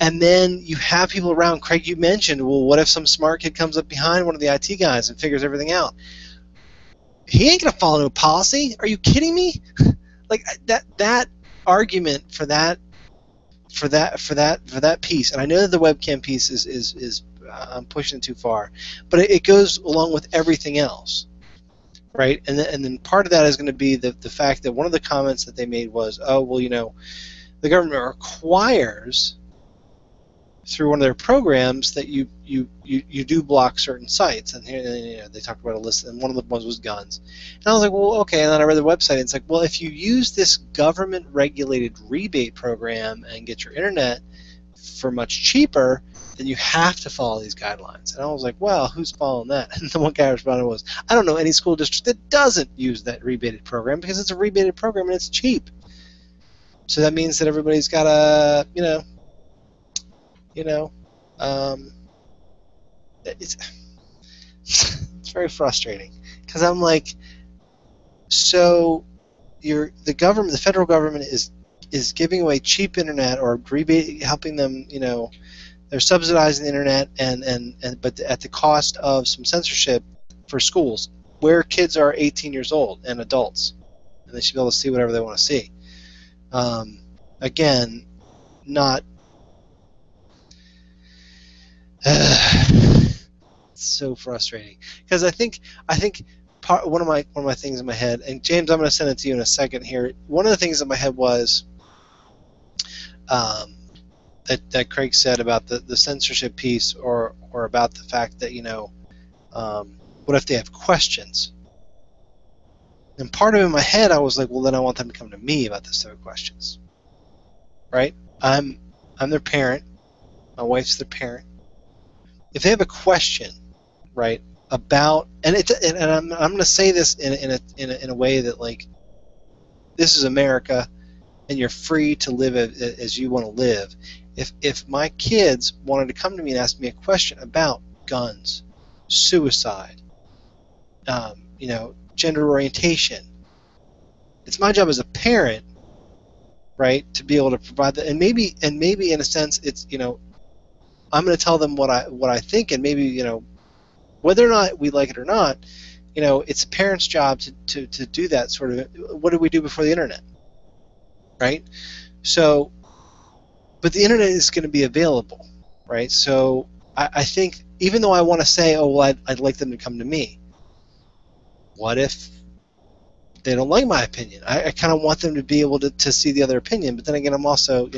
and then you have people around. Craig, you mentioned, well, what if some smart kid comes up behind one of the IT guys and figures everything out? He ain't gonna follow no policy. Are you kidding me? Like that argument for that piece, and I know that the webcam piece is I'm pushing it too far, but it goes along with everything else, right? And then part of that is going to be the fact that one of the comments that they made was, oh well, the government requires through one of their programs that you do block certain sites, and here they talked about a list, and one of the ones was guns. And I was like, well, okay. And then I read the website, and it's like, well, if you use this government-regulated rebate program and get your internet for much cheaper, then you have to follow these guidelines. And I was like, well, who's following that? And the one guy responded was, I don't know any school district that doesn't use that rebated program because it's a rebated program and it's cheap. So that means that everybody's got to, it's very frustrating because I'm like, so the federal government is giving away cheap internet or rebate, helping them, they're subsidizing the internet but at the cost of some censorship for schools where kids are 18 years old and adults, and they should be able to see whatever they want to see. Again, not. It's so frustrating because I think one of my things in my head, and James, I'm going to send it to you in a second here. One of the things in my head was that Craig said about the censorship piece, or about the fact that what if they have questions? And part of it in my head, I was like, well, then I want them to come to me about this type of questions, right? I'm their parent. My wife's their parent. If they have a question, right, about, and I'm going to say this in a way that, like, this is America, and you're free to live as you want to live. If my kids wanted to come to me and ask me a question about guns, suicide, gender orientation, it's my job as a parent, right, to be able to provide that, and maybe in a sense it's I'm going to tell them what I think, and maybe whether or not we like it or not, it's a parent's job to do that sort of. What did we do before the internet, right? So, but the internet is going to be available, right? So I think even though I want to say, oh well, I'd like them to come to me. What if they don't like my opinion? I kind of want them to be able to see the other opinion, but then again, I'm also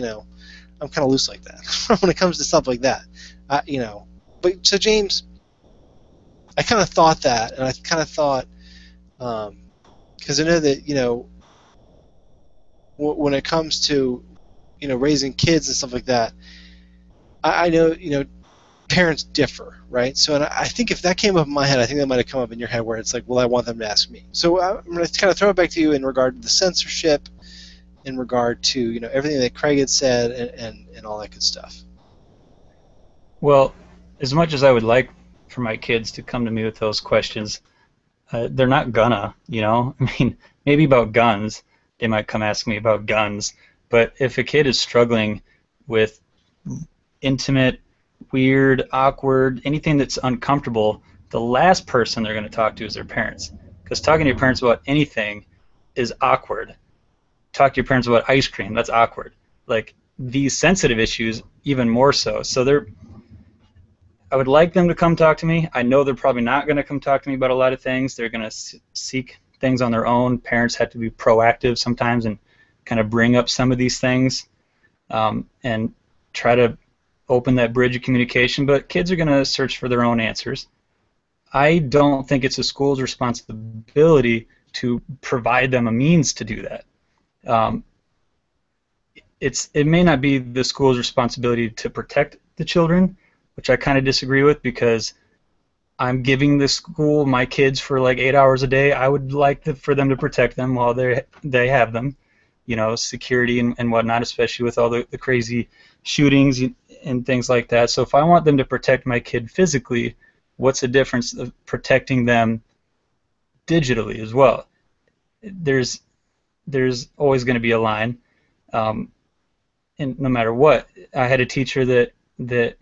I'm kind of loose like that when it comes to stuff like that, But so James, I kind of thought that, and I kind of thought, because I know that when it comes to raising kids and stuff like that, I know parents differ, right? So, and I think if that came up in my head, I think that might have come up in your head where it's like, well, I want them to ask me. So I'm going to kind of throw it back to you in regard to the censorship, in regard to everything that Craig had said, and all that good stuff. Well, as much as I would like for my kids to come to me with those questions, they're not gonna, I mean, maybe about guns, they might come ask me about guns, but if a kid is struggling with intimate, weird, awkward, anything that's uncomfortable, the last person they're going to talk to is their parents, because talking to your parents about anything is awkward. talk to your parents about ice cream. That's awkward. Like, these sensitive issues, even more so. So I would like them to come talk to me. I know they're probably not going to come talk to me about a lot of things. They're going to seek things on their own. Parents have to be proactive sometimes and kind of bring up some of these things and try to open that bridge of communication. But kids are going to search for their own answers. I don't think it's a school's responsibility to provide them a means to do that. It may not be the school's responsibility to protect the children, which I kind of disagree with, because I'm giving the school my kids for like 8 hours a day. I would like for them to protect them while they have them, you know, security and whatnot, especially with all the crazy shootings and things like that. So if I want them to protect my kid physically, what's the difference of protecting them digitally as well? There's always going to be a line, and no matter what. I had a teacher that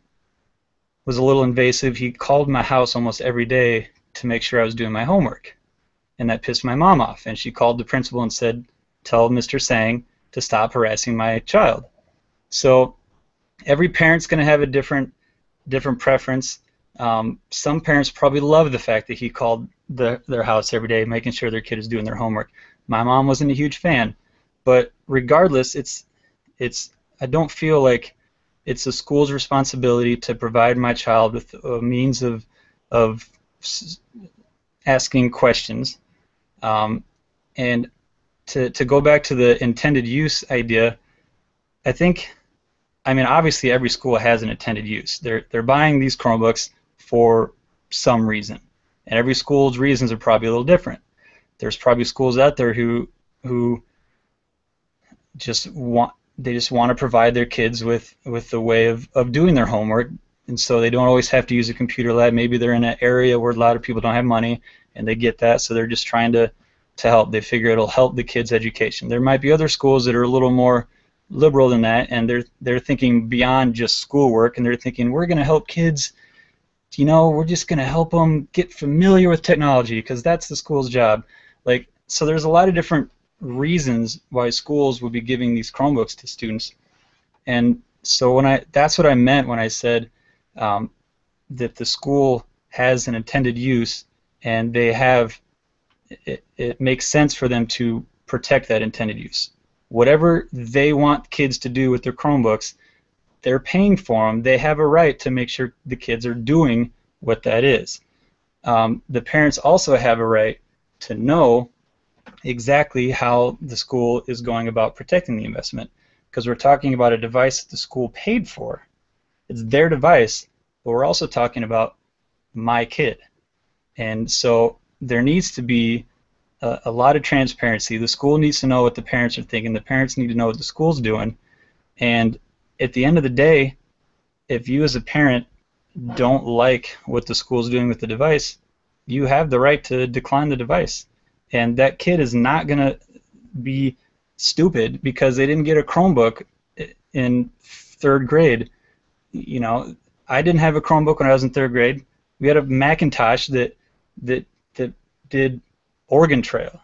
was a little invasive. He called my house almost every day to make sure I was doing my homework, and that pissed my mom off, and she called the principal and said, tell Mr. Sang to stop harassing my child. So every parent's going to have a different preference. Some parents probably love the fact that he called their house every day, making sure their kid is doing their homework. My mom wasn't a huge fan, but regardless, I don't feel like it's the school's responsibility to provide my child with a means of asking questions. And to go back to the intended use idea, I mean, obviously every school has an intended use. They're buying these Chromebooks for some reason, and every school's reasons are probably a little different. There's probably schools out there who just want to provide their kids with the way of doing their homework, and so they don't always have to use a computer lab. Maybe they're in an area where a lot of people don't have money, and they get that, so they're just trying to help. They figure it'll help the kids' education. There might be other schools that are a little more liberal than that, and they're thinking beyond just schoolwork, and they're thinking, we're going to help kids, you know, we're just going to help them get familiar with technology because that's the school's job. Like, so there's a lot of different reasons why schools would be giving these Chromebooks to students, and so that's what I meant when I said that the school has an intended use, and they have it makes sense for them to protect that intended use. Whatever they want kids to do with their Chromebooks, they're paying for them. They have a right to make sure the kids are doing what that is. The parents also have a right to know exactly how the school is going about protecting the investment, because we're talking about a device that the school paid for. It's their device, but we're also talking about my kid. And so there needs to be a lot of transparency. The school needs to know what the parents are thinking. The parents need to know what the school's doing. And at the end of the day, if you as a parent don't like what the school's doing with the device, you have the right to decline the device. And that kid is not going to be stupid because they didn't get a Chromebook in 3rd grade. You know, I didn't have a Chromebook when I was in 3rd grade. We had a Macintosh that did Oregon Trail,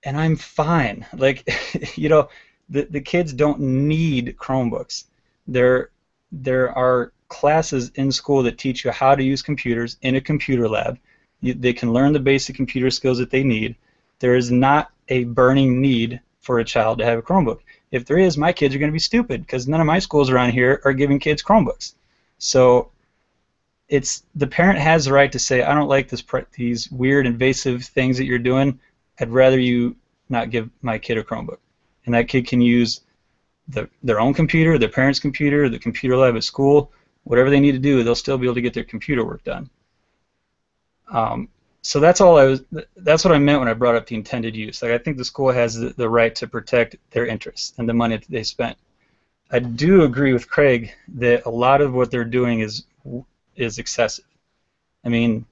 and I'm fine. Like, you know, the kids don't need Chromebooks. There are classes in school that teach you how to use computers in a computer lab. They can learn the basic computer skills that they need. There is not a burning need for a child to have a Chromebook. If there is, my kids are going to be stupid because none of my schools around here are giving kids Chromebooks. So the parent has the right to say, I don't like these weird invasive things that you're doing. I'd rather you not give my kid a Chromebook. And that kid can use their own computer, their parents' computer, the computer lab at school, whatever they need to do, they'll still be able to get their computer work done. So that's what I meant when I brought up the intended use. Like, I think the school has the right to protect their interests and the money that they spent. I do agree with Craig that a lot of what they're doing is excessive. I mean,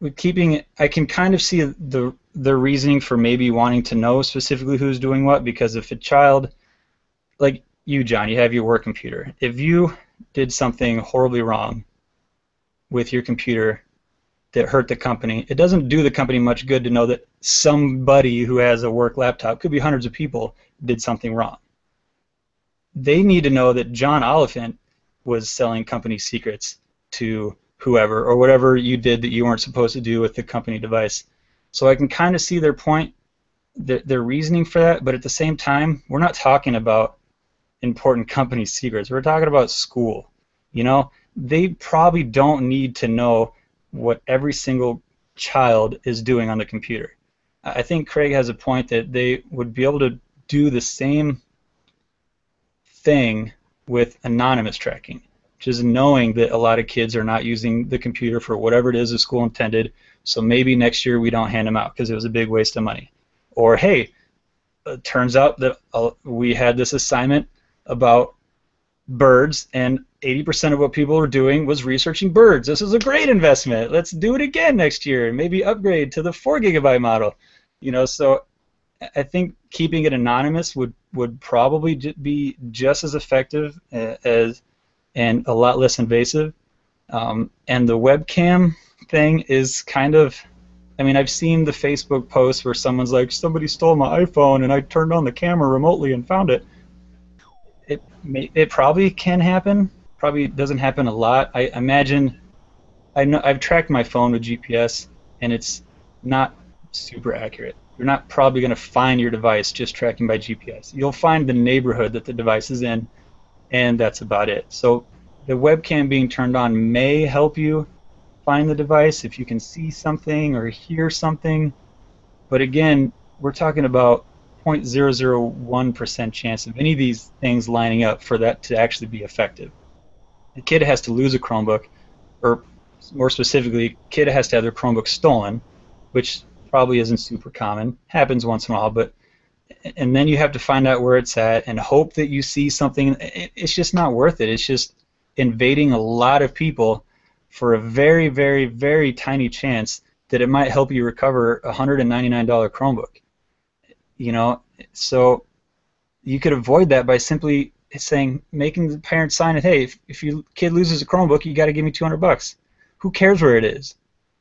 with keeping it, I can kind of see the reasoning for maybe wanting to know specifically who's doing what, because if a child, like you, John, you have your work computer. If you did something horribly wrong with your computer, that hurt the company. It doesn't do the company much good to know that somebody who has a work laptop, could be hundreds of people, did something wrong. They need to know that John Oliphant was selling company secrets to whoever, or whatever you did that you weren't supposed to do with the company device. So I can kind of see their point, their reasoning for that, but at the same time, we're not talking about important company secrets. We're talking about school. You know, they probably don't need to know what every single child is doing on the computer. I think Craig has a point that they would be able to do the same thing with anonymous tracking, which is knowing that a lot of kids are not using the computer for whatever it is the school intended, so maybe next year we don't hand them out because it was a big waste of money. Or, hey, it turns out that we had this assignment about birds, and 80% of what people were doing was researching birds. This is a great investment. Let's do it again next year and maybe upgrade to the 4 GB model. You know, so I think keeping it anonymous would probably be just as effective as, and a lot less invasive. And the webcam thing is kind of, I mean, I've seen the Facebook posts where someone's like, somebody stole my iPhone and I turned on the camera remotely and found it. It probably can happen. Probably doesn't happen a lot. I imagine, I've tracked my phone with GPS, and it's not super accurate. You're not probably going to find your device just tracking by GPS. You'll find the neighborhood that the device is in, and that's about it. So the webcam being turned on may help you find the device if you can see something or hear something. But again, we're talking about 0.001% chance of any of these things lining up for that to actually be effective. A kid has to lose a Chromebook, or more specifically, a kid has to have their Chromebook stolen, which probably isn't super common. Happens once in a while, but and then you have to find out where it's at and hope that you see something. It's just not worth it. It's just invading a lot of people for a very, very, very tiny chance that it might help you recover a $199 Chromebook. You know, so you could avoid that by simply saying, making the parents sign it. Hey, if your kid loses a Chromebook, you got to give me $200. Who cares where it is?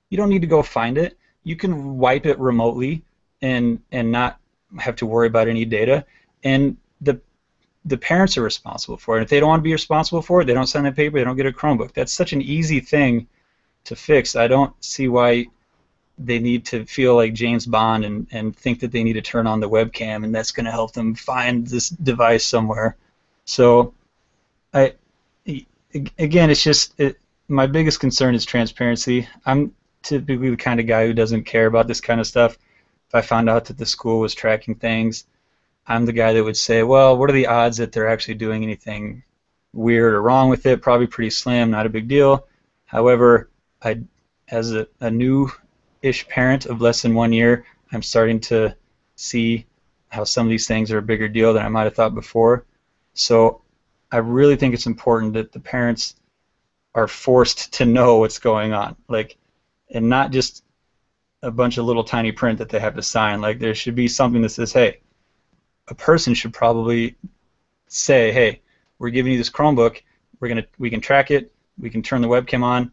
You don't need to go find it. You can wipe it remotely and not have to worry about any data. And the parents are responsible for it. If they don't want to be responsible for it, they don't sign the paper. They don't get a Chromebook. That's such an easy thing to fix. I don't see why they need to feel like James Bond and think that they need to turn on the webcam and that's going to help them find this device somewhere. So, again, it's just my biggest concern is transparency. I'm typically the kind of guy who doesn't care about this kind of stuff. If I found out that the school was tracking things, I'm the guy that would say, well, what are the odds that they're actually doing anything weird or wrong with it? Probably pretty slim, not a big deal. However, as a new-ish parent of less than 1 year, I'm starting to see how some of these things are a bigger deal than I might have thought before. So I really think it's important that the parents are forced to know what's going on, like, and not just a bunch of little tiny print that they have to sign. Like, there should be something that says, hey, a person should probably say, hey, we're giving you this Chromebook, we can track it, we can turn the webcam on,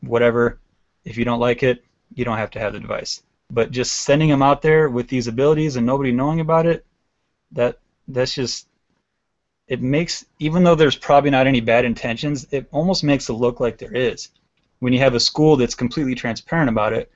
whatever. If you don't like it, you don't have to have the device. But just sending them out there with these abilities and nobody knowing about it, that's just, it makes, even though there's probably not any bad intentions, it almost makes it look like there is. When you have a school that's completely transparent about it,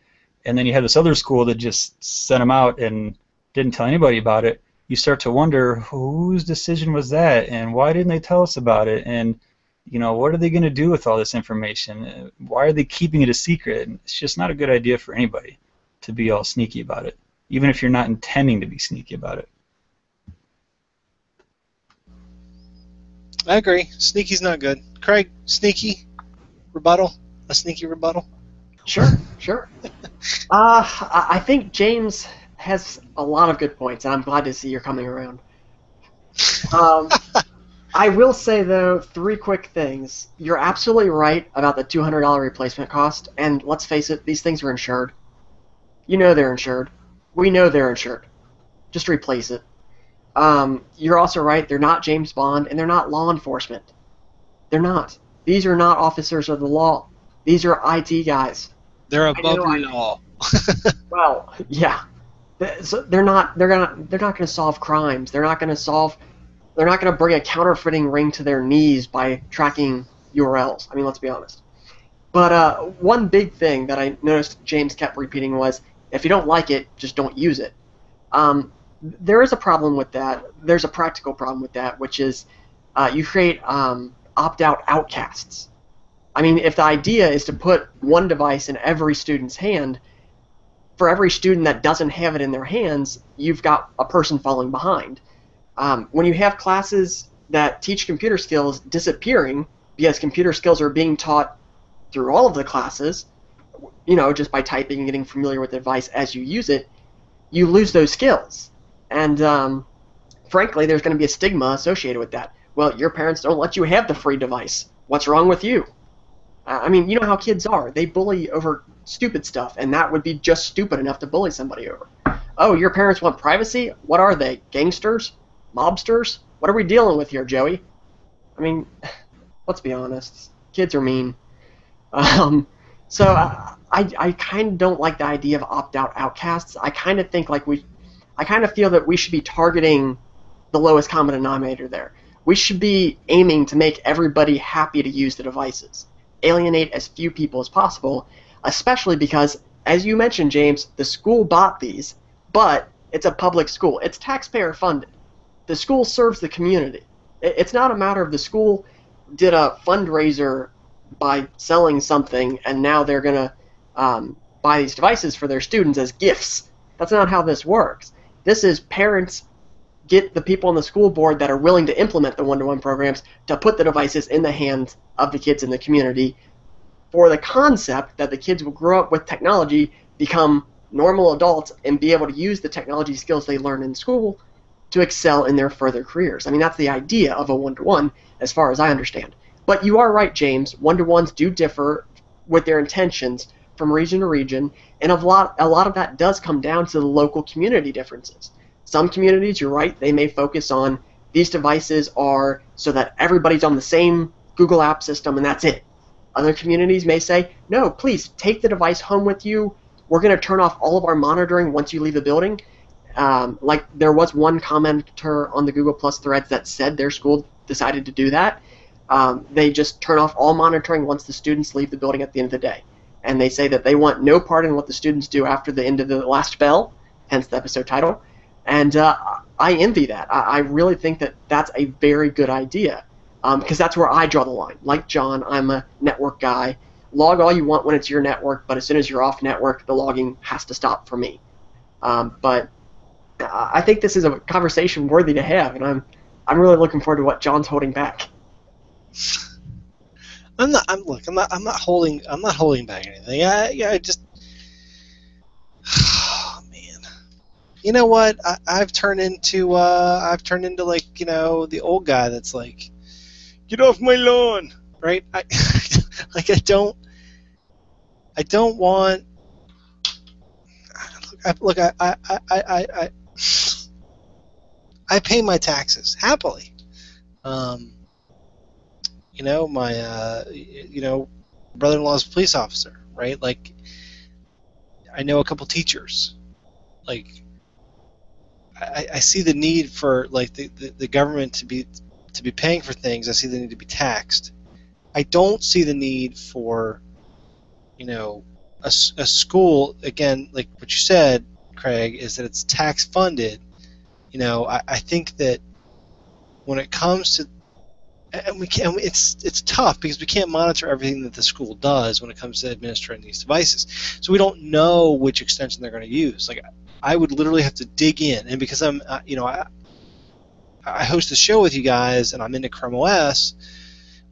and then you have this other school that just sent them out and didn't tell anybody about it, you start to wonder, whose decision was that, and why didn't they tell us about it, and you know, what are they going to do with all this information? Why are they keeping it a secret? And it's just not a good idea for anybody to be all sneaky about it, even if you're not intending to be sneaky about it. I agree. Sneaky's not good. Craig, sneaky rebuttal? A sneaky rebuttal? Sure. I think James has a lot of good points, and I'm glad to see you're coming around. I will say, though, 3 quick things. You're absolutely right about the $200 replacement cost, and let's face it, these things are insured. You know they're insured. We know they're insured. Just replace it. You're also right, they're not James Bond, and they're not law enforcement. They're not. These are not officers of the law. These are IT guys. They're I above know, the law. well, yeah. So they're not gonna solve crimes. They're not gonna bring a counterfeiting ring to their knees by tracking URLs. I mean, let's be honest. But one big thing that I noticed James kept repeating was, if you don't like it, just don't use it. There is a problem with that. There's a practical problem with that, which is you create opt-out outcasts. I mean, if the idea is to put one device in every student's hand, for every student that doesn't have it in their hands, you've got a person falling behind. When you have classes that teach computer skills disappearing because computer skills are being taught through all of the classes, just by typing and getting familiar with the device as you use it, you lose those skills. And frankly, there's going to be a stigma associated with that. Well, your parents don't let you have the free device. What's wrong with you? I mean, you know how kids are. They bully over stupid stuff, and that would be just stupid enough to bully somebody over. Oh, your parents want privacy? What are they, gangsters? Mobsters? What are we dealing with here, Joey? I mean, let's be honest. Kids are mean. So I kind of don't like the idea of opt-out outcasts. I kind of feel that we should be targeting the lowest common denominator there. We should be aiming to make everybody happy to use the devices. Alienate as few people as possible, especially because, as you mentioned, James, the school bought these, but it's a public school. It's taxpayer funded. The school serves the community. It's not a matter of the school did a fundraiser by selling something and now they're going to buy these devices for their students as gifts. That's not how this works. This is parents get the people on the school board that are willing to implement the one-to-one programs to put the devices in the hands of the kids in the community for the concept that the kids will grow up with technology, become normal adults, and be able to use the technology skills they learn in school to excel in their further careers. I mean, that's the idea of a one-to-one as far as I understand. But you are right, James. One-to-ones do differ with their intentions from region to region, and a lot of that does come down to the local community differences. Some communities, you're right, they may focus on these devices are so that everybody's on the same Google app system and that's it. Other communities may say, no, please take the device home with you. We're going to turn off all of our monitoring once you leave the building. Like there was one commenter on the Google Plus threads that said their school decided to do that. They just turn off all monitoring once the students leave the building at the end of the day. And they say that they want no part in what the students do after the end of the last bell, hence the episode title. And I envy that. I really think that that's a very good idea because that's where I draw the line. Like John, I'm a network guy. Log all you want when it's your network, but as soon as you're off network, the logging has to stop for me. But I think this is a conversation worthy to have, and I'm really looking forward to what John's holding back. I'm not holding back anything. I just. You know what? I've turned into like, the old guy that's like, get off my lawn, right? I don't want. Look, I pay my taxes happily. My brother-in-law's a police officer, right? Like, I know a couple teachers, like. I see the need for like the government to be paying for things. I see the need to be taxed. I don't see the need for a school, again, like what you said, Craig, is that it's tax funded. I think that when it comes to it's tough because we can't monitor everything that the school does when it comes to administering these devices. So we don't know which extension they're going to use. Like, I would literally have to dig in, and because I'm, I host a show with you guys, and I'm into Chrome OS.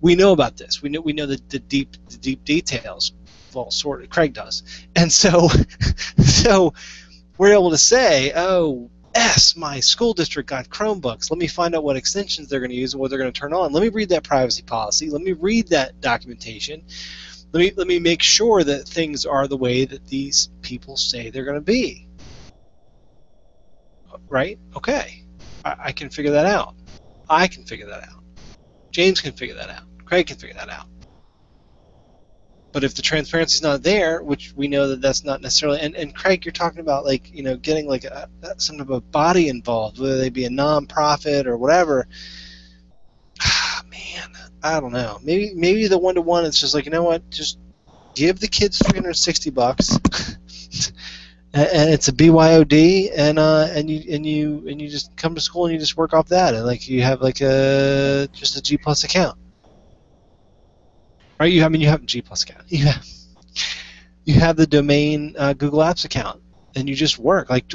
We know about this. We know the deep details. Well, sort of. Craig does, and so we're able to say, oh, my school district got Chromebooks. Let me find out what extensions they're going to use and what they're going to turn on. Let me read that privacy policy. Let me read that documentation. Let me make sure that things are the way that these people say they're going to be. Right? Okay. I can figure that out. I can figure that out. James can figure that out. Craig can figure that out. But if the transparency's not there, which we know that that's not necessarily, and Craig, you're talking about like getting like some type of body involved, whether they be a non-profit or whatever. Man, I don't know. Maybe the one-to-one is just like, you know what, just give the kids $360, and it's a BYOD, and you just come to school and you just work off that, and like you have like just a G Plus account. Right, you have a G Plus account. You have the domain Google Apps account, and you just work like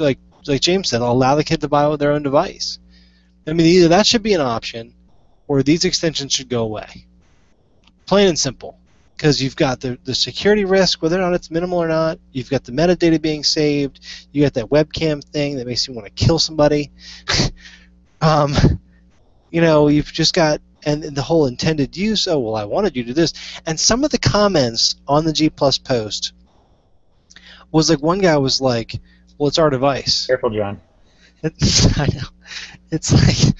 James said. Allow the kid to buy their own device. I mean, either that should be an option, or these extensions should go away. Plain and simple, because you've got the security risk, whether or not it's minimal or not. You've got the metadata being saved. You got that webcam thing that makes you want to kill somebody. You've just got. And the whole intended use, oh, well, I wanted you to do this. And some of the comments on the G Plus post was like, one guy was like, well, it's our device. Careful, John. I know. It's like,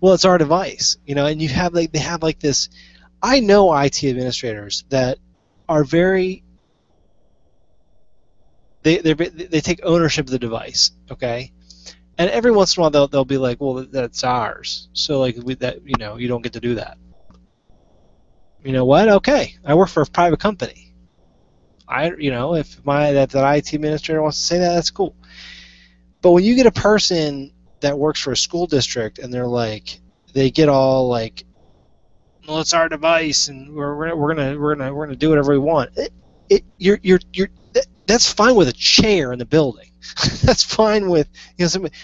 well, it's our device. And you have they have like this. I know IT administrators that are very, they take ownership of the device, okay? And every once in a while they'll be like, well, that's ours. So like you don't get to do that. You know what? Okay, I work for a private company. If that IT administrator wants to say that, that's cool. But when you get a person that works for a school district and they're like, they get all like, well, it's our device and we're gonna do whatever we want. That's fine with a chair in the building. That's fine with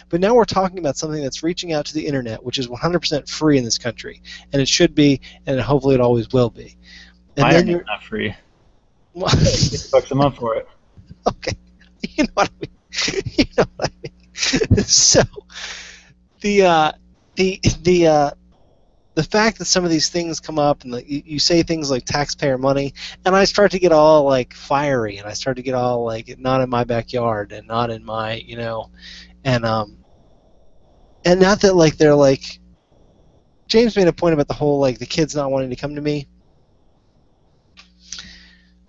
but now we're talking about something that's reaching out to the internet, which is 100% free in this country, and it should be, and hopefully it always will be. And then you're not free. Well, $6 a month for it. Okay, you know what I mean. So the fact that some of these things come up and you say things like taxpayer money, and I start to get all like fiery, and I start to get all like not in my backyard and not in my and not that like they're like James made a point about the whole like the kids not wanting to come to me.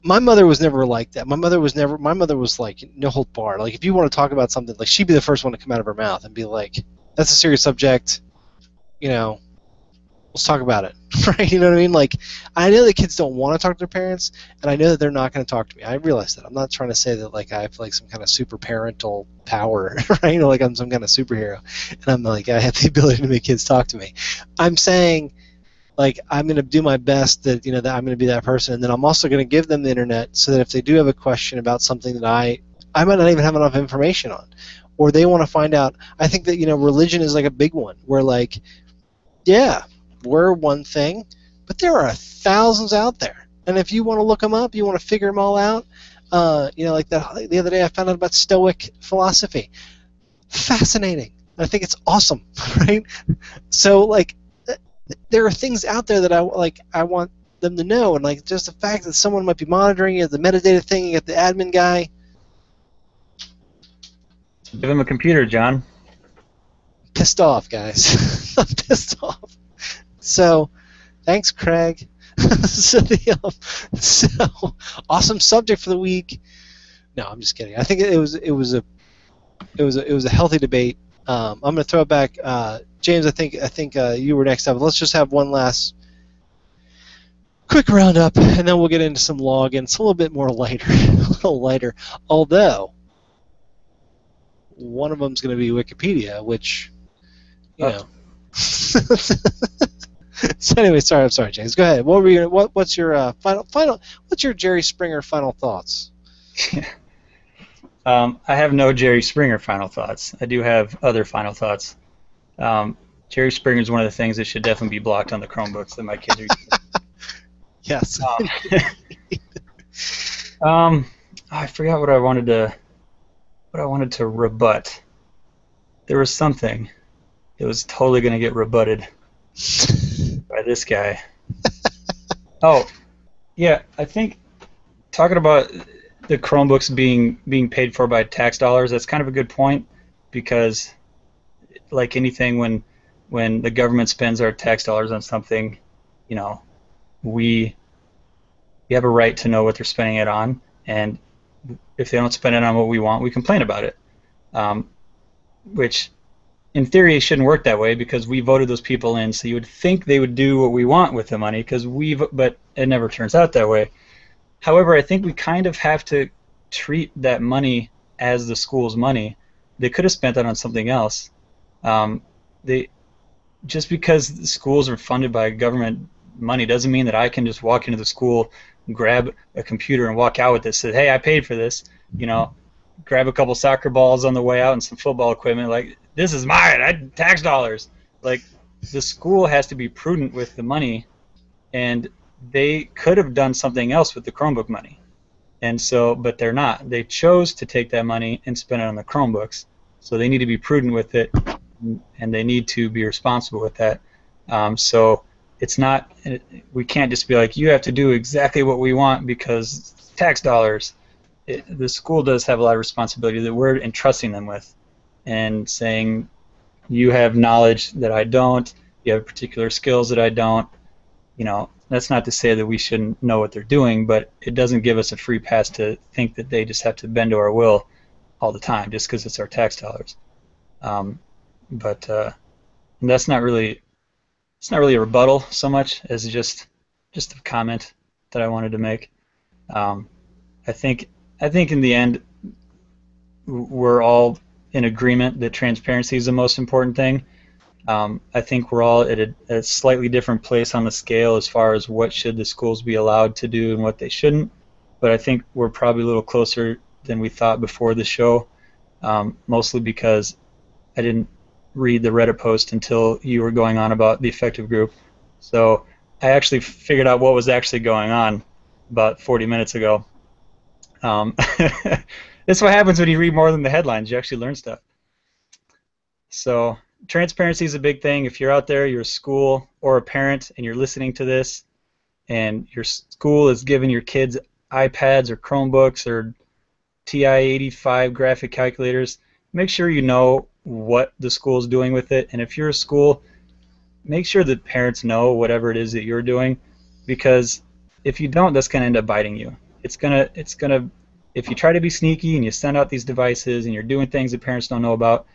My mother was never like that. My mother was like no hold barred. Like if you want to talk about something, like she'd be the first one to come out of her mouth and be like, that's a serious subject, let's talk about it, right? You know what I mean? Like, I know that kids don't want to talk to their parents, and I know that they're not going to talk to me. I realize that. I'm not trying to say that like I have like some kind of super parental power, right? Like I'm some kind of superhero, and I'm like I have the ability to make kids talk to me. I'm saying, like, I'm going to do my best that that I'm going to be that person, and then I'm also going to give them the internet so that if they do have a question about something that I might not even have enough information on, or they want to find out. I think that religion is like a big one, where like, yeah. We're one thing, but there are thousands out there, and if you want to look them up, you want to figure them all out. Like the other day, I found out about Stoic philosophy. Fascinating. I think it's awesome, right? So like, there are things out there that I want them to know, and like just the fact that someone might be monitoring you, the metadata thing, you got the admin guy. Give him a computer, John. Pissed off, guys. I'm pissed off. So, thanks, Craig. So awesome subject for the week. No, I'm just kidding. I think it was a healthy debate. I'm going to throw it back, James. I think you were next up. Let's just have one last quick roundup, and then we'll get into some logins. It's a little bit more lighter, a little lighter. Although one of them is going to be Wikipedia, which you know. So anyway, I'm sorry, James. Go ahead. What's your what's your Jerry Springer final thoughts? I have no Jerry Springer final thoughts. I do have other final thoughts. Jerry Springer is one of the things that should definitely be blocked on the Chromebooks that my kids are using. Yes. I forgot what I wanted to rebut. There was something. It was totally going to get rebutted by this guy. Oh, yeah, I think talking about the Chromebooks being paid for by tax dollars, that's kind of a good point, because like anything, when the government spends our tax dollars on something, we We have a right to know what they're spending it on, and if they don't spend it on what we want, we complain about it. Which, in theory, shouldn't work that way because we voted those people in. So you would think they would do what we want with the money, but it never turns out that way. However, I think we kind of have to treat that money as the school's money. They could have spent that on something else. Just because the schools are funded by government money doesn't mean that I can just walk into the school, grab a computer, and walk out with this. Say, hey, I paid for this. Grab a couple soccer balls on the way out and some football equipment. Like, this is mine. Tax dollars. Like, the school has to be prudent with the money, and they could have done something else with the Chromebook money. And so, but they're not. They chose to take that money and spend it on the Chromebooks. So they need to be prudent with it, and they need to be responsible with that. So it's not, we can't just be like, you have to do exactly what we want because tax dollars. The school does have a lot of responsibility that we're entrusting them with, and saying, you have knowledge that I don't, you have particular skills that I don't. That's not to say that we shouldn't know what they're doing, but it doesn't give us a free pass to think that they just have to bend to our will all the time just because it's our tax dollars. But that's not really, it's not really a rebuttal so much as just a comment that I wanted to make. I think in the end we're all in agreement that transparency is the most important thing. I think we're all at a slightly different place on the scale as far as what should the schools be allowed to do and what they shouldn't, but I think we're probably a little closer than we thought before the show, mostly because I didn't read the Reddit post until you were going on about the effective group. So I actually figured out what was actually going on about 40 minutes ago. That's what happens when you read more than the headlines. You actually learn stuff. So transparency is a big thing. If you're out there, you're a school or a parent, and you're listening to this, and your school is giving your kids iPads or Chromebooks or TI-85 graphic calculators, make sure you know what the school is doing with it. And if you're a school, make sure that parents know whatever it is that you're doing, because if you don't, that's going to end up biting you. It's gonna if you try to be sneaky and you send out these devices and you're doing things that parents don't know about,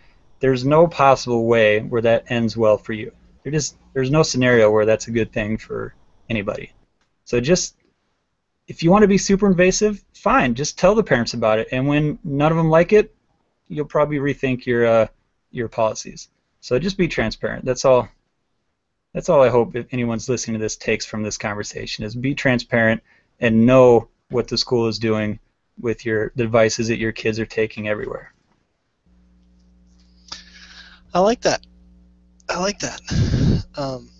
there's no possible way where that ends well for you. There's no scenario where that's a good thing for anybody. So just, if you want to be super invasive, fine, just tell the parents about it. And when none of them like it, you'll probably rethink your policies. So just be transparent. That's all I hope if anyone's listening to this takes from this conversation, is be transparent and know what the school is doing with the devices that your kids are taking everywhere. I like that. I'm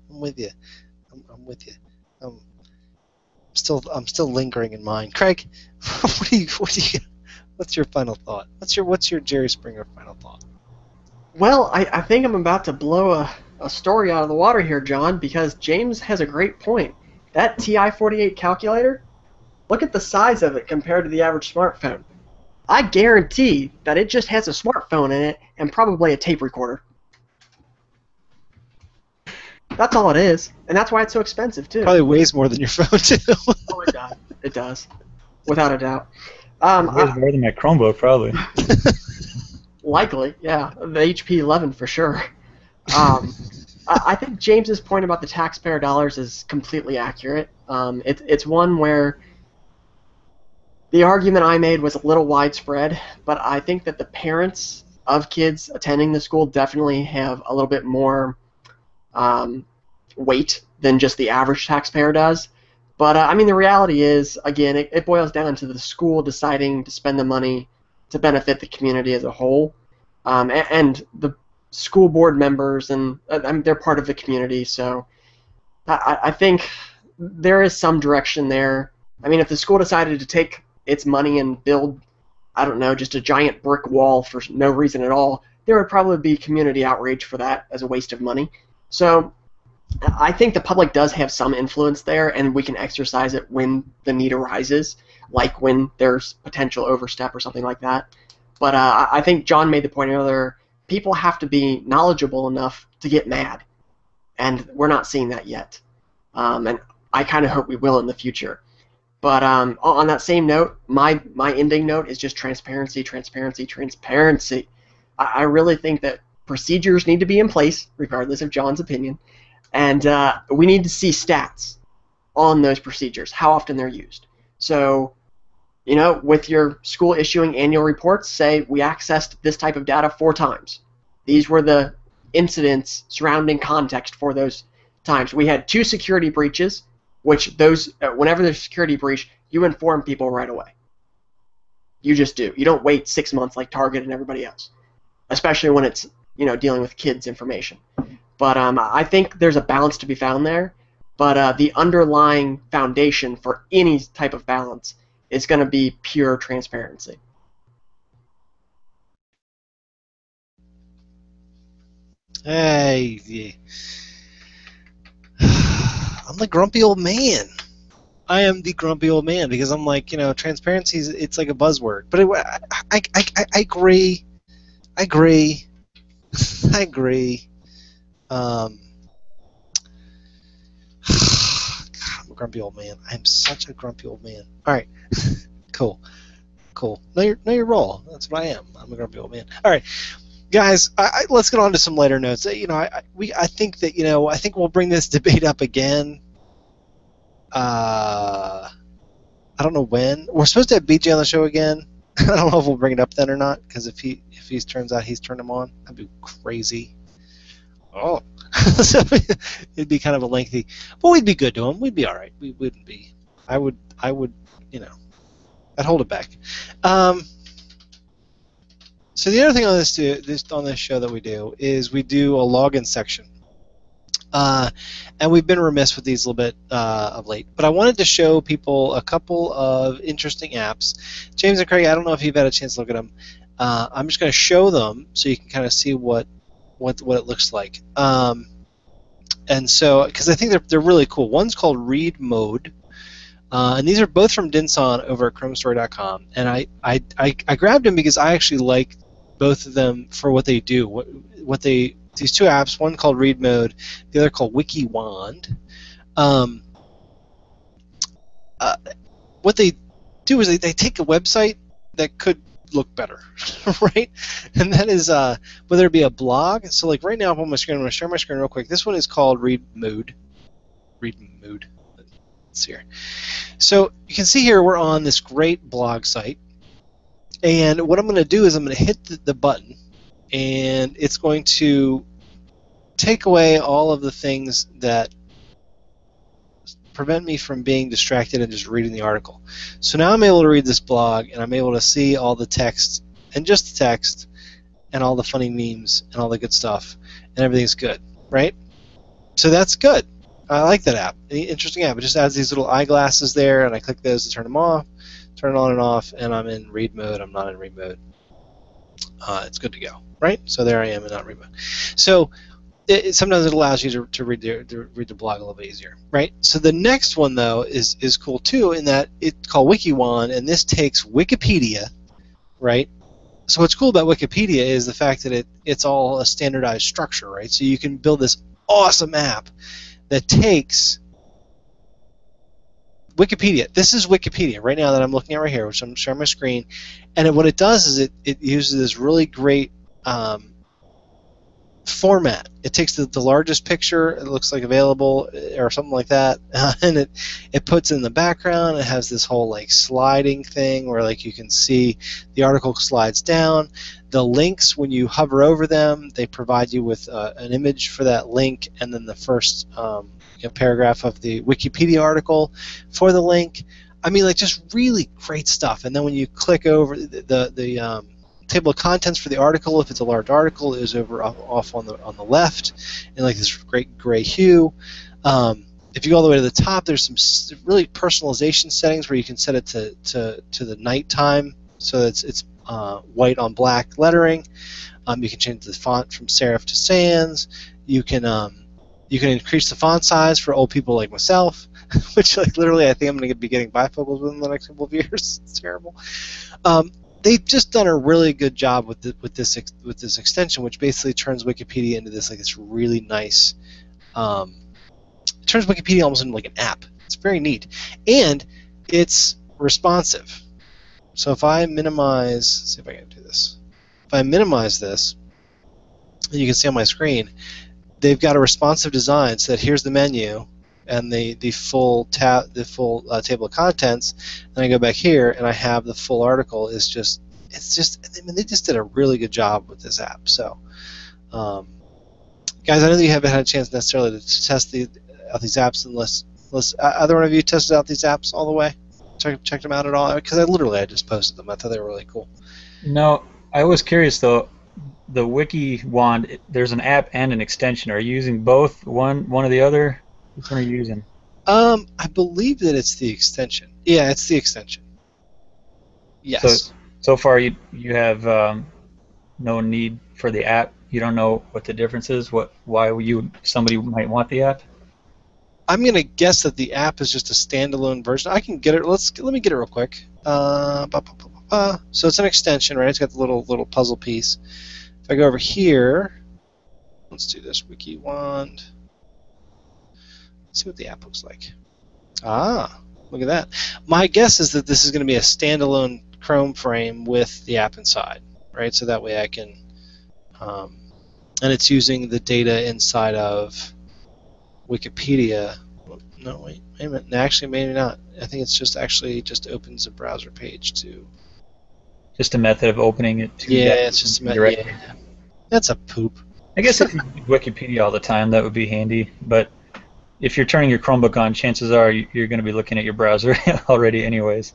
with you. I'm with you. I'm still lingering in mine. Craig, what's your final thought? What's your Jerry Springer final thought? Well, I think I'm about to blow a story out of the water here, John, because James has a great point. That TI-48 calculator, look at the size of it compared to the average smartphone. I guarantee that it just has a smartphone in it and probably a tape recorder. That's all it is, and that's why it's so expensive, too. Probably weighs more than your phone, too. Oh, it does. It does, without a doubt. It weighs more than my Chromebook, probably. Likely, yeah. The HP 11 for sure. I think James's point about the taxpayer dollars is completely accurate. It's one where the argument I made was a little widespread, but I think that the parents of kids attending the school definitely have a little bit more weight than just the average taxpayer does. But I mean, the reality is, again, it boils down to the school deciding to spend the money to benefit the community as a whole, and the school board members, and I mean, they're part of the community. So I think there is some direction there. I mean, if the school decided to take its money and build, I don't know, just a giant brick wall for no reason at all, there would probably be community outrage for that as a waste of money. So I think the public does have some influence there, and we can exercise it when the need arises, like when there's potential overstep or something like that. But I think John made the point earlier, people have to be knowledgeable enough to get mad, and we're not seeing that yet. And I kind of hope we will in the future. But on that same note, my ending note is just transparency, transparency, transparency. I really think that procedures need to be in place, regardless of John's opinion, and we need to see stats on those procedures, how often they're used. So, you know, with your school issuing annual reports, say we accessed this type of data 4 times. These were the incidents surrounding context for those times. We had 2 security breaches, which those, whenever there's a security breach, you inform people right away. You just do. You don't wait 6 months like Target and everybody else, especially when it's, you know, dealing with kids' information. But I think there's a balance to be found there. But the underlying foundation for any type of balance is going to be pure transparency. Hey, I'm the grumpy old man. I am the grumpy old man because I'm like, you know, transparency is, it's like a buzzword. But I agree. I agree. I agree. God, I'm a grumpy old man. I'm such a grumpy old man. All right, cool. Know your role. That's what I am. I'm a grumpy old man. All right, guys. Let's get on to some lighter notes. You know, I think that, you know, I think we'll bring this debate up again. I don't know when. We're supposed to have BJ on the show again. I don't know if we'll bring it up then or not, because if he turns out he's turned him on, that'd be crazy. Oh, so it'd be kind of a lengthy, but we'd be good to him. We'd be all right. We wouldn't be. I would, you know, I'd hold it back. So the other thing on this show that we do is we do a login section. And we've been remiss with these a little bit of late. But I wanted to show people a couple of interesting apps. James and Craig, I don't know if you've had a chance to look at them. I'm just going to show them so you can kind of see what it looks like. And so, because I think they're really cool. One's called Read Mode. And these are both from Dinson over at ChromeStory.com. And I grabbed them because I actually like both of them for what they do. These 2 apps, one called Read Mode, the other called WikiWand. What they do is they take a website that could look better, right? And that is whether it be a blog. So like right now up on my screen, I'm going to share my screen real quick. This one is called Read Mode. Read Mode. Let's see here. So you can see here we're on this great blog site. And what I'm going to do is I'm going to hit the button, and it's going to take away all of the things that prevent me from being distracted and just reading the article. So now I'm able to read this blog, and I'm able to see all the text, and just the text, and all the funny memes, and all the good stuff, and everything's good, right? So that's good. I like that app. Interesting app. It just adds these little eyeglasses there, and I click those to turn them off, turn it on and off, and I'm in read mode. I'm not in read mode. It's good to go, right? So there I am in not read mode. So sometimes it allows you to read the blog a little bit easier, right? So the next one though is cool too, in that it's called WikiWand, and this takes Wikipedia, right? So what's cool about Wikipedia is the fact that it's all a standardized structure, right? So you can build this awesome app that takes Wikipedia. This is Wikipedia right now that I'm looking at right here, which I'm sharing my screen. And what it does is it uses this really great format. It takes the largest picture it looks like available or something like that, and it puts in the background. It has this whole like sliding thing where like you can see the article slides down. The links, when you hover over them, they provide you with an image for that link, and then the first paragraph of the Wikipedia article for the link. I mean, like, just really great stuff. And then when you click over the table of contents for the article, if it's a large article, is over off on the left in like this great gray hue. If you go all the way to the top, there's some really personalization settings where you can set it to the nighttime, so it's white on black lettering. You can change the font from serif to sans. You can increase the font size for old people like myself, which like literally I think I'm going to be getting bifocals within the next couple of years. It's terrible. They've just done a really good job with this extension, which basically turns Wikipedia into this really nice. It turns Wikipedia almost into like an app. It's very neat, and it's responsive. So if I minimize, let's see if I can do this. If I minimize this, you can see on my screen, they've got a responsive design. So that here's the menu and the full table of contents. And I go back here and I have the full article. It's just I mean, they just did a really good job with this app. So, guys, I know that you haven't had a chance necessarily to test out these apps unless either one of you tested out these apps all the way. Checked them out at all? Because I just posted them. I thought they were really cool. No, I was curious though. The Wiki Wand, there's an app and an extension. Are you using both? One or the other? Which one are you using? I believe that it's the extension. Yeah, it's the extension. Yes. So far you have no need for the app. You don't know what the difference is. Why somebody might want the app? I'm gonna guess that the app is just a standalone version. I can get it. Let me get it real quick. So it's an extension, right? It's got the little puzzle piece. If I go over here, let's do this Wiki Wand. Let's see what the app looks like. Look at that. My guess is that this is going to be a standalone Chrome frame with the app inside, right? So that way I can, and it's using the data inside of Wikipedia. No, wait a minute. Actually, maybe not. I think it's just opens a browser page to. Just a method of opening it to. Yeah, it's just a method. Yeah. That's a poop. I guess if you use Wikipedia all the time, that would be handy. But if you're turning your Chromebook on, chances are you're going to be looking at your browser already, anyways.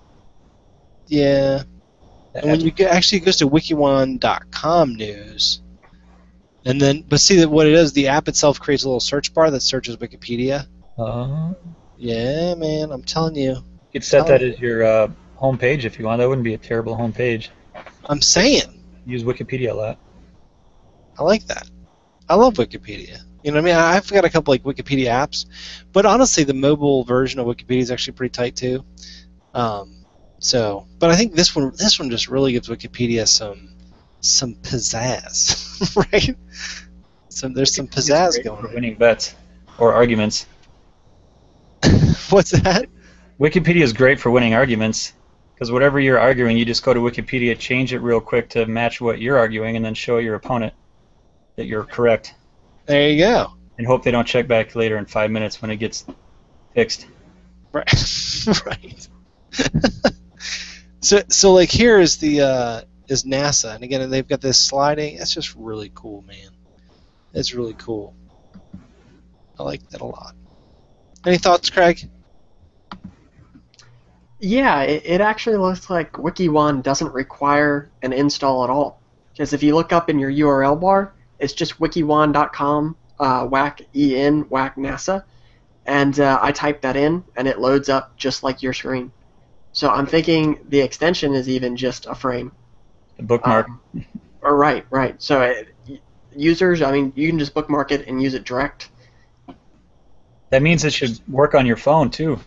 Yeah. And when you actually goes to wikiwand.com news. And then, but see that what it is, the app itself creates a little search bar that searches Wikipedia. Yeah, man, I'm telling you. You could set that as your home page if you want. That wouldn't be a terrible home page. I'm saying. Use Wikipedia a lot. I like that. I love Wikipedia. You know what I mean? I've got a couple like Wikipedia apps, but honestly, the mobile version of Wikipedia is actually pretty tight too. But I think this one just really gives Wikipedia some pizzazz, right? There's some pizzazz going on. Winning bets or arguments. What's that? Wikipedia is great for winning arguments because whatever you're arguing, you just go to Wikipedia, change it real quick to match what you're arguing, and then show your opponent that you're correct. There you go. And hope they don't check back later in 5 minutes when it gets fixed. Right. Right. So like here is is NASA, and again they've got this sliding. That's just really cool, man. It's really cool. I like that a lot. Any thoughts, Craig? Yeah, it actually looks like WikiWand doesn't require an install at all. Because if you look up in your URL bar, it's just wikiwand.com /en NASA, and I type that in, and it loads up just like your screen. So I'm thinking the extension is even just a frame. The bookmark. Right. So users, I mean, you can just bookmark it and use it direct. That means it should work on your phone too.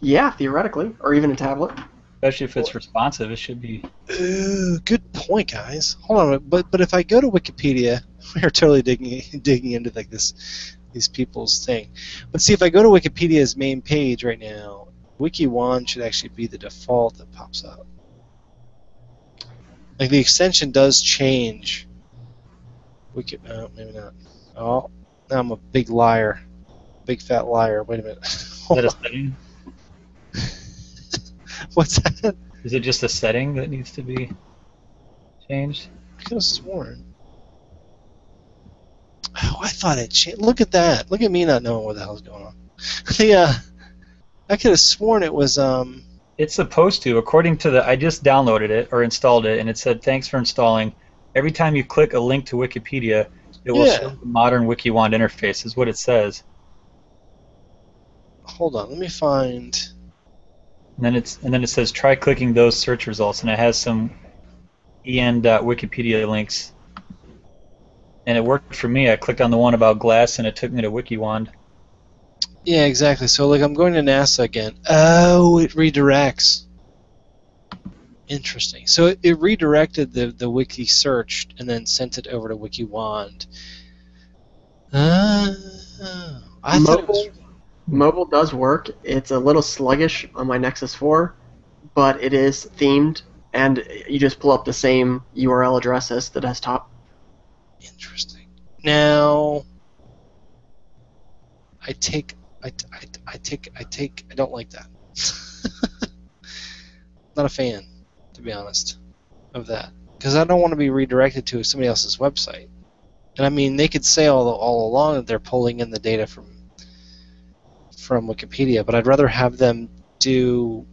Yeah, theoretically, or even a tablet. Especially if it's responsive, it should be. Good point, guys. Hold on, but if I go to Wikipedia, we're totally digging into like these people's thing. But see, if I go to Wikipedia's main page right now, WikiWand should actually be the default that pops up. Like the extension does change. Maybe not. Oh, now I'm a big liar, big fat liar. Wait a minute. Is that a setting? What's that? Is it just a setting that needs to be changed? I could have sworn. Oh, I thought it changed. Look at that. Look at me not knowing what the hell's going on. I could have sworn it was. It's supposed to, according to I just downloaded it or installed it, and it said, "Thanks for installing." Every time you click a link to Wikipedia, it will show the modern WikiWand interface, is what it says. Hold on, let me find. And then it says, "Try clicking those search results," and it has some en.wikipedia links. And it worked for me. I clicked on the one about glass, and it took me to WikiWand. Yeah, exactly. So, like, I'm going to NASA again. Oh, it redirects. Interesting. So it redirected the wiki search and then sent it over to WikiWand. I thought it was... Mobile does work. It's a little sluggish on my Nexus 4, but it is themed, and you just pull up the same URL address as the desktop. Interesting. Now, I don't like that. Not a fan, to be honest, of that, because I don't want to be redirected to somebody else's website. And I mean, they could say all along that they're pulling in the data from Wikipedia, but I'd rather have them do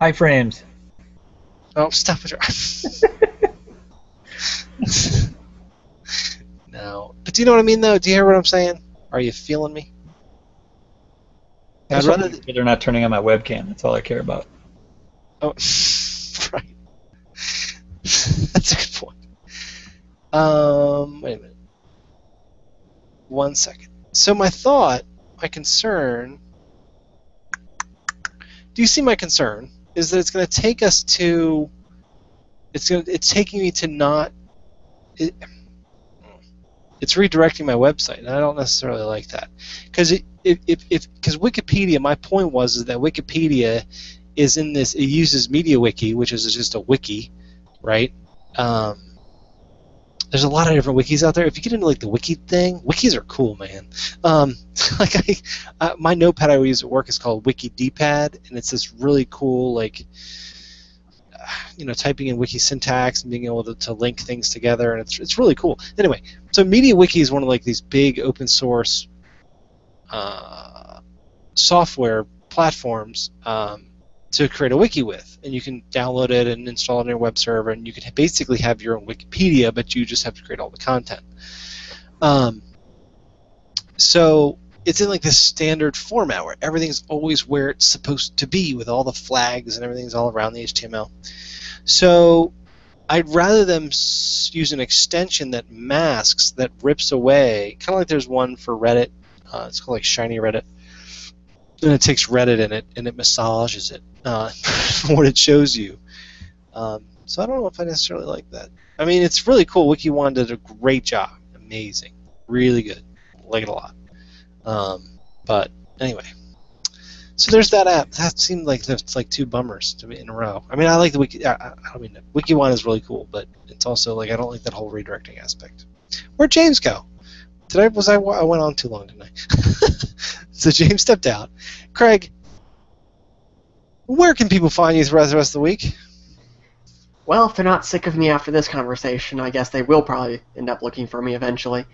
iframes. Oh, stop it! No, but do you know what I mean, though? Do you hear what I'm saying? Are you feeling me? I'd rather they're not turning on my webcam. That's all I care about. Oh, right. That's a good point. Wait a minute. 1 second. So my concern. Do you see my concern? Is that it's going to take us to. It's taking me to not. It's redirecting my website, and I don't necessarily like that, because because Wikipedia. My point is that Wikipedia is in this. It uses MediaWiki, which is just a wiki, right? There's a lot of different wikis out there. If you get into like the wiki thing, wikis are cool, man. My notepad I use at work is called WikiDpad, and it's this really cool typing in wiki syntax and being able to link things together, and it's really cool. Anyway, so MediaWiki is one of like these big open source software platforms to create a wiki with, and you can download it and install it on your web server, and you can basically have your own Wikipedia, but you just have to create all the content. So it's in like this standard format where everything's always where it's supposed to be, with all the flags and everything's all around the HTML. So I'd rather them use an extension that masks, that rips away, kind of like there's one for Reddit. It's called like Shiny Reddit. And it takes Reddit in it, and it massages it for what it shows you. So I don't know if I necessarily like that. I mean, it's really cool. WikiOne did a great job. Amazing. Really good. Like it a lot. But anyway. So there's that app. That seemed like that's like two bummers to me in a row. I mean, I like the Wiki. I mean, WikiOne is really cool, but it's also like I don't like that whole redirecting aspect. Where'd James go? I went on too long, didn't I? So James stepped out. Craig, where can people find you throughout the rest of the week? Well, if they're not sick of me after this conversation, I guess they will probably end up looking for me eventually.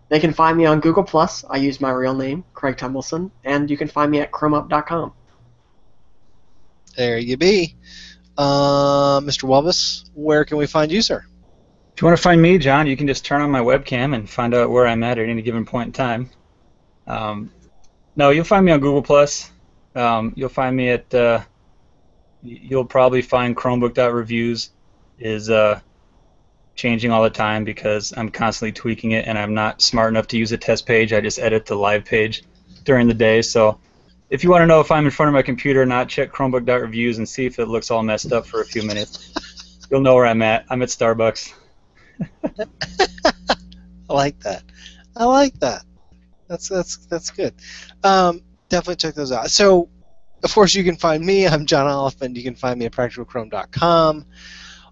They can find me on Google+. I use my real name, Craig Tumblison, and you can find me at chromeup.com. There you be. Mr. Welbus, where can we find you, sir? If you want to find me, John, you can just turn on my webcam and find out where I'm at any given point in time. No, you'll find me on Google+. You'll find me at... you'll probably find Chromebook.reviews is changing all the time because I'm constantly tweaking it, and I'm not smart enough to use a test page. I just edit the live page during the day. So if you want to know if I'm in front of my computer or not, check Chromebook.reviews and see if it looks all messed up for a few minutes. You'll know where I'm at. I'm at Starbucks. I like that. I like that. That's good. Definitely check those out. So, of course, you can find me. I'm John Oliphant. You can find me at practicalchrome.com.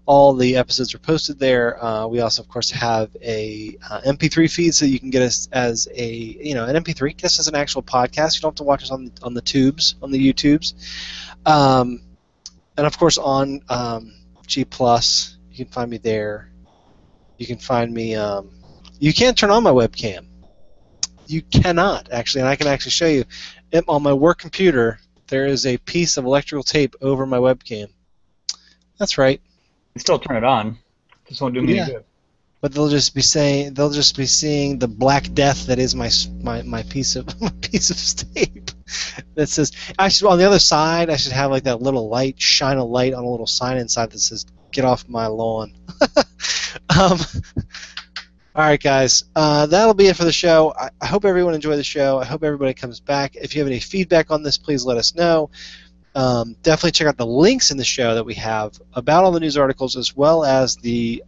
All the episodes are posted there. We also, of course, have a MP3 feed, so you can get us as an MP3, just as an actual podcast. You don't have to watch us on the tubes, on the YouTubes, and of course on G+. You can find me there. You can find me. You can't turn on my webcam. You cannot actually, and I can actually show you. On my work computer, there is a piece of electrical tape over my webcam. That's right. You still turn it on. Just won't do me any good. But they'll just be seeing the black death that is my piece of tape. That says on the other side I should have like that little light, shine a light on a little sign inside that says "Get off my lawn." All right, guys. That'll be it for the show. I hope everyone enjoyed the show. I hope everybody comes back. If you have any feedback on this, please let us know. Definitely check out the links in the show that we have about all the news articles, as well as the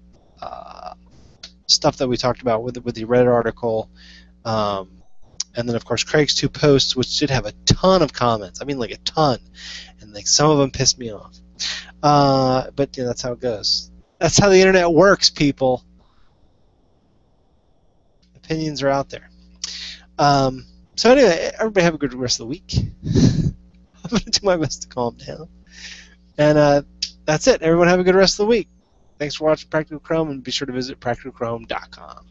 stuff that we talked about with the Reddit article, And then, of course, Craig's 2 posts, which did have a ton of comments. I mean, like a ton. And like some of them pissed me off. But that's how it goes. That's how the internet works, people. Opinions are out there. So anyway, everybody have a good rest of the week. I'm going to do my best to calm down. And that's it. Everyone have a good rest of the week. Thanks for watching Practical Chrome, and be sure to visit practicalchrome.com.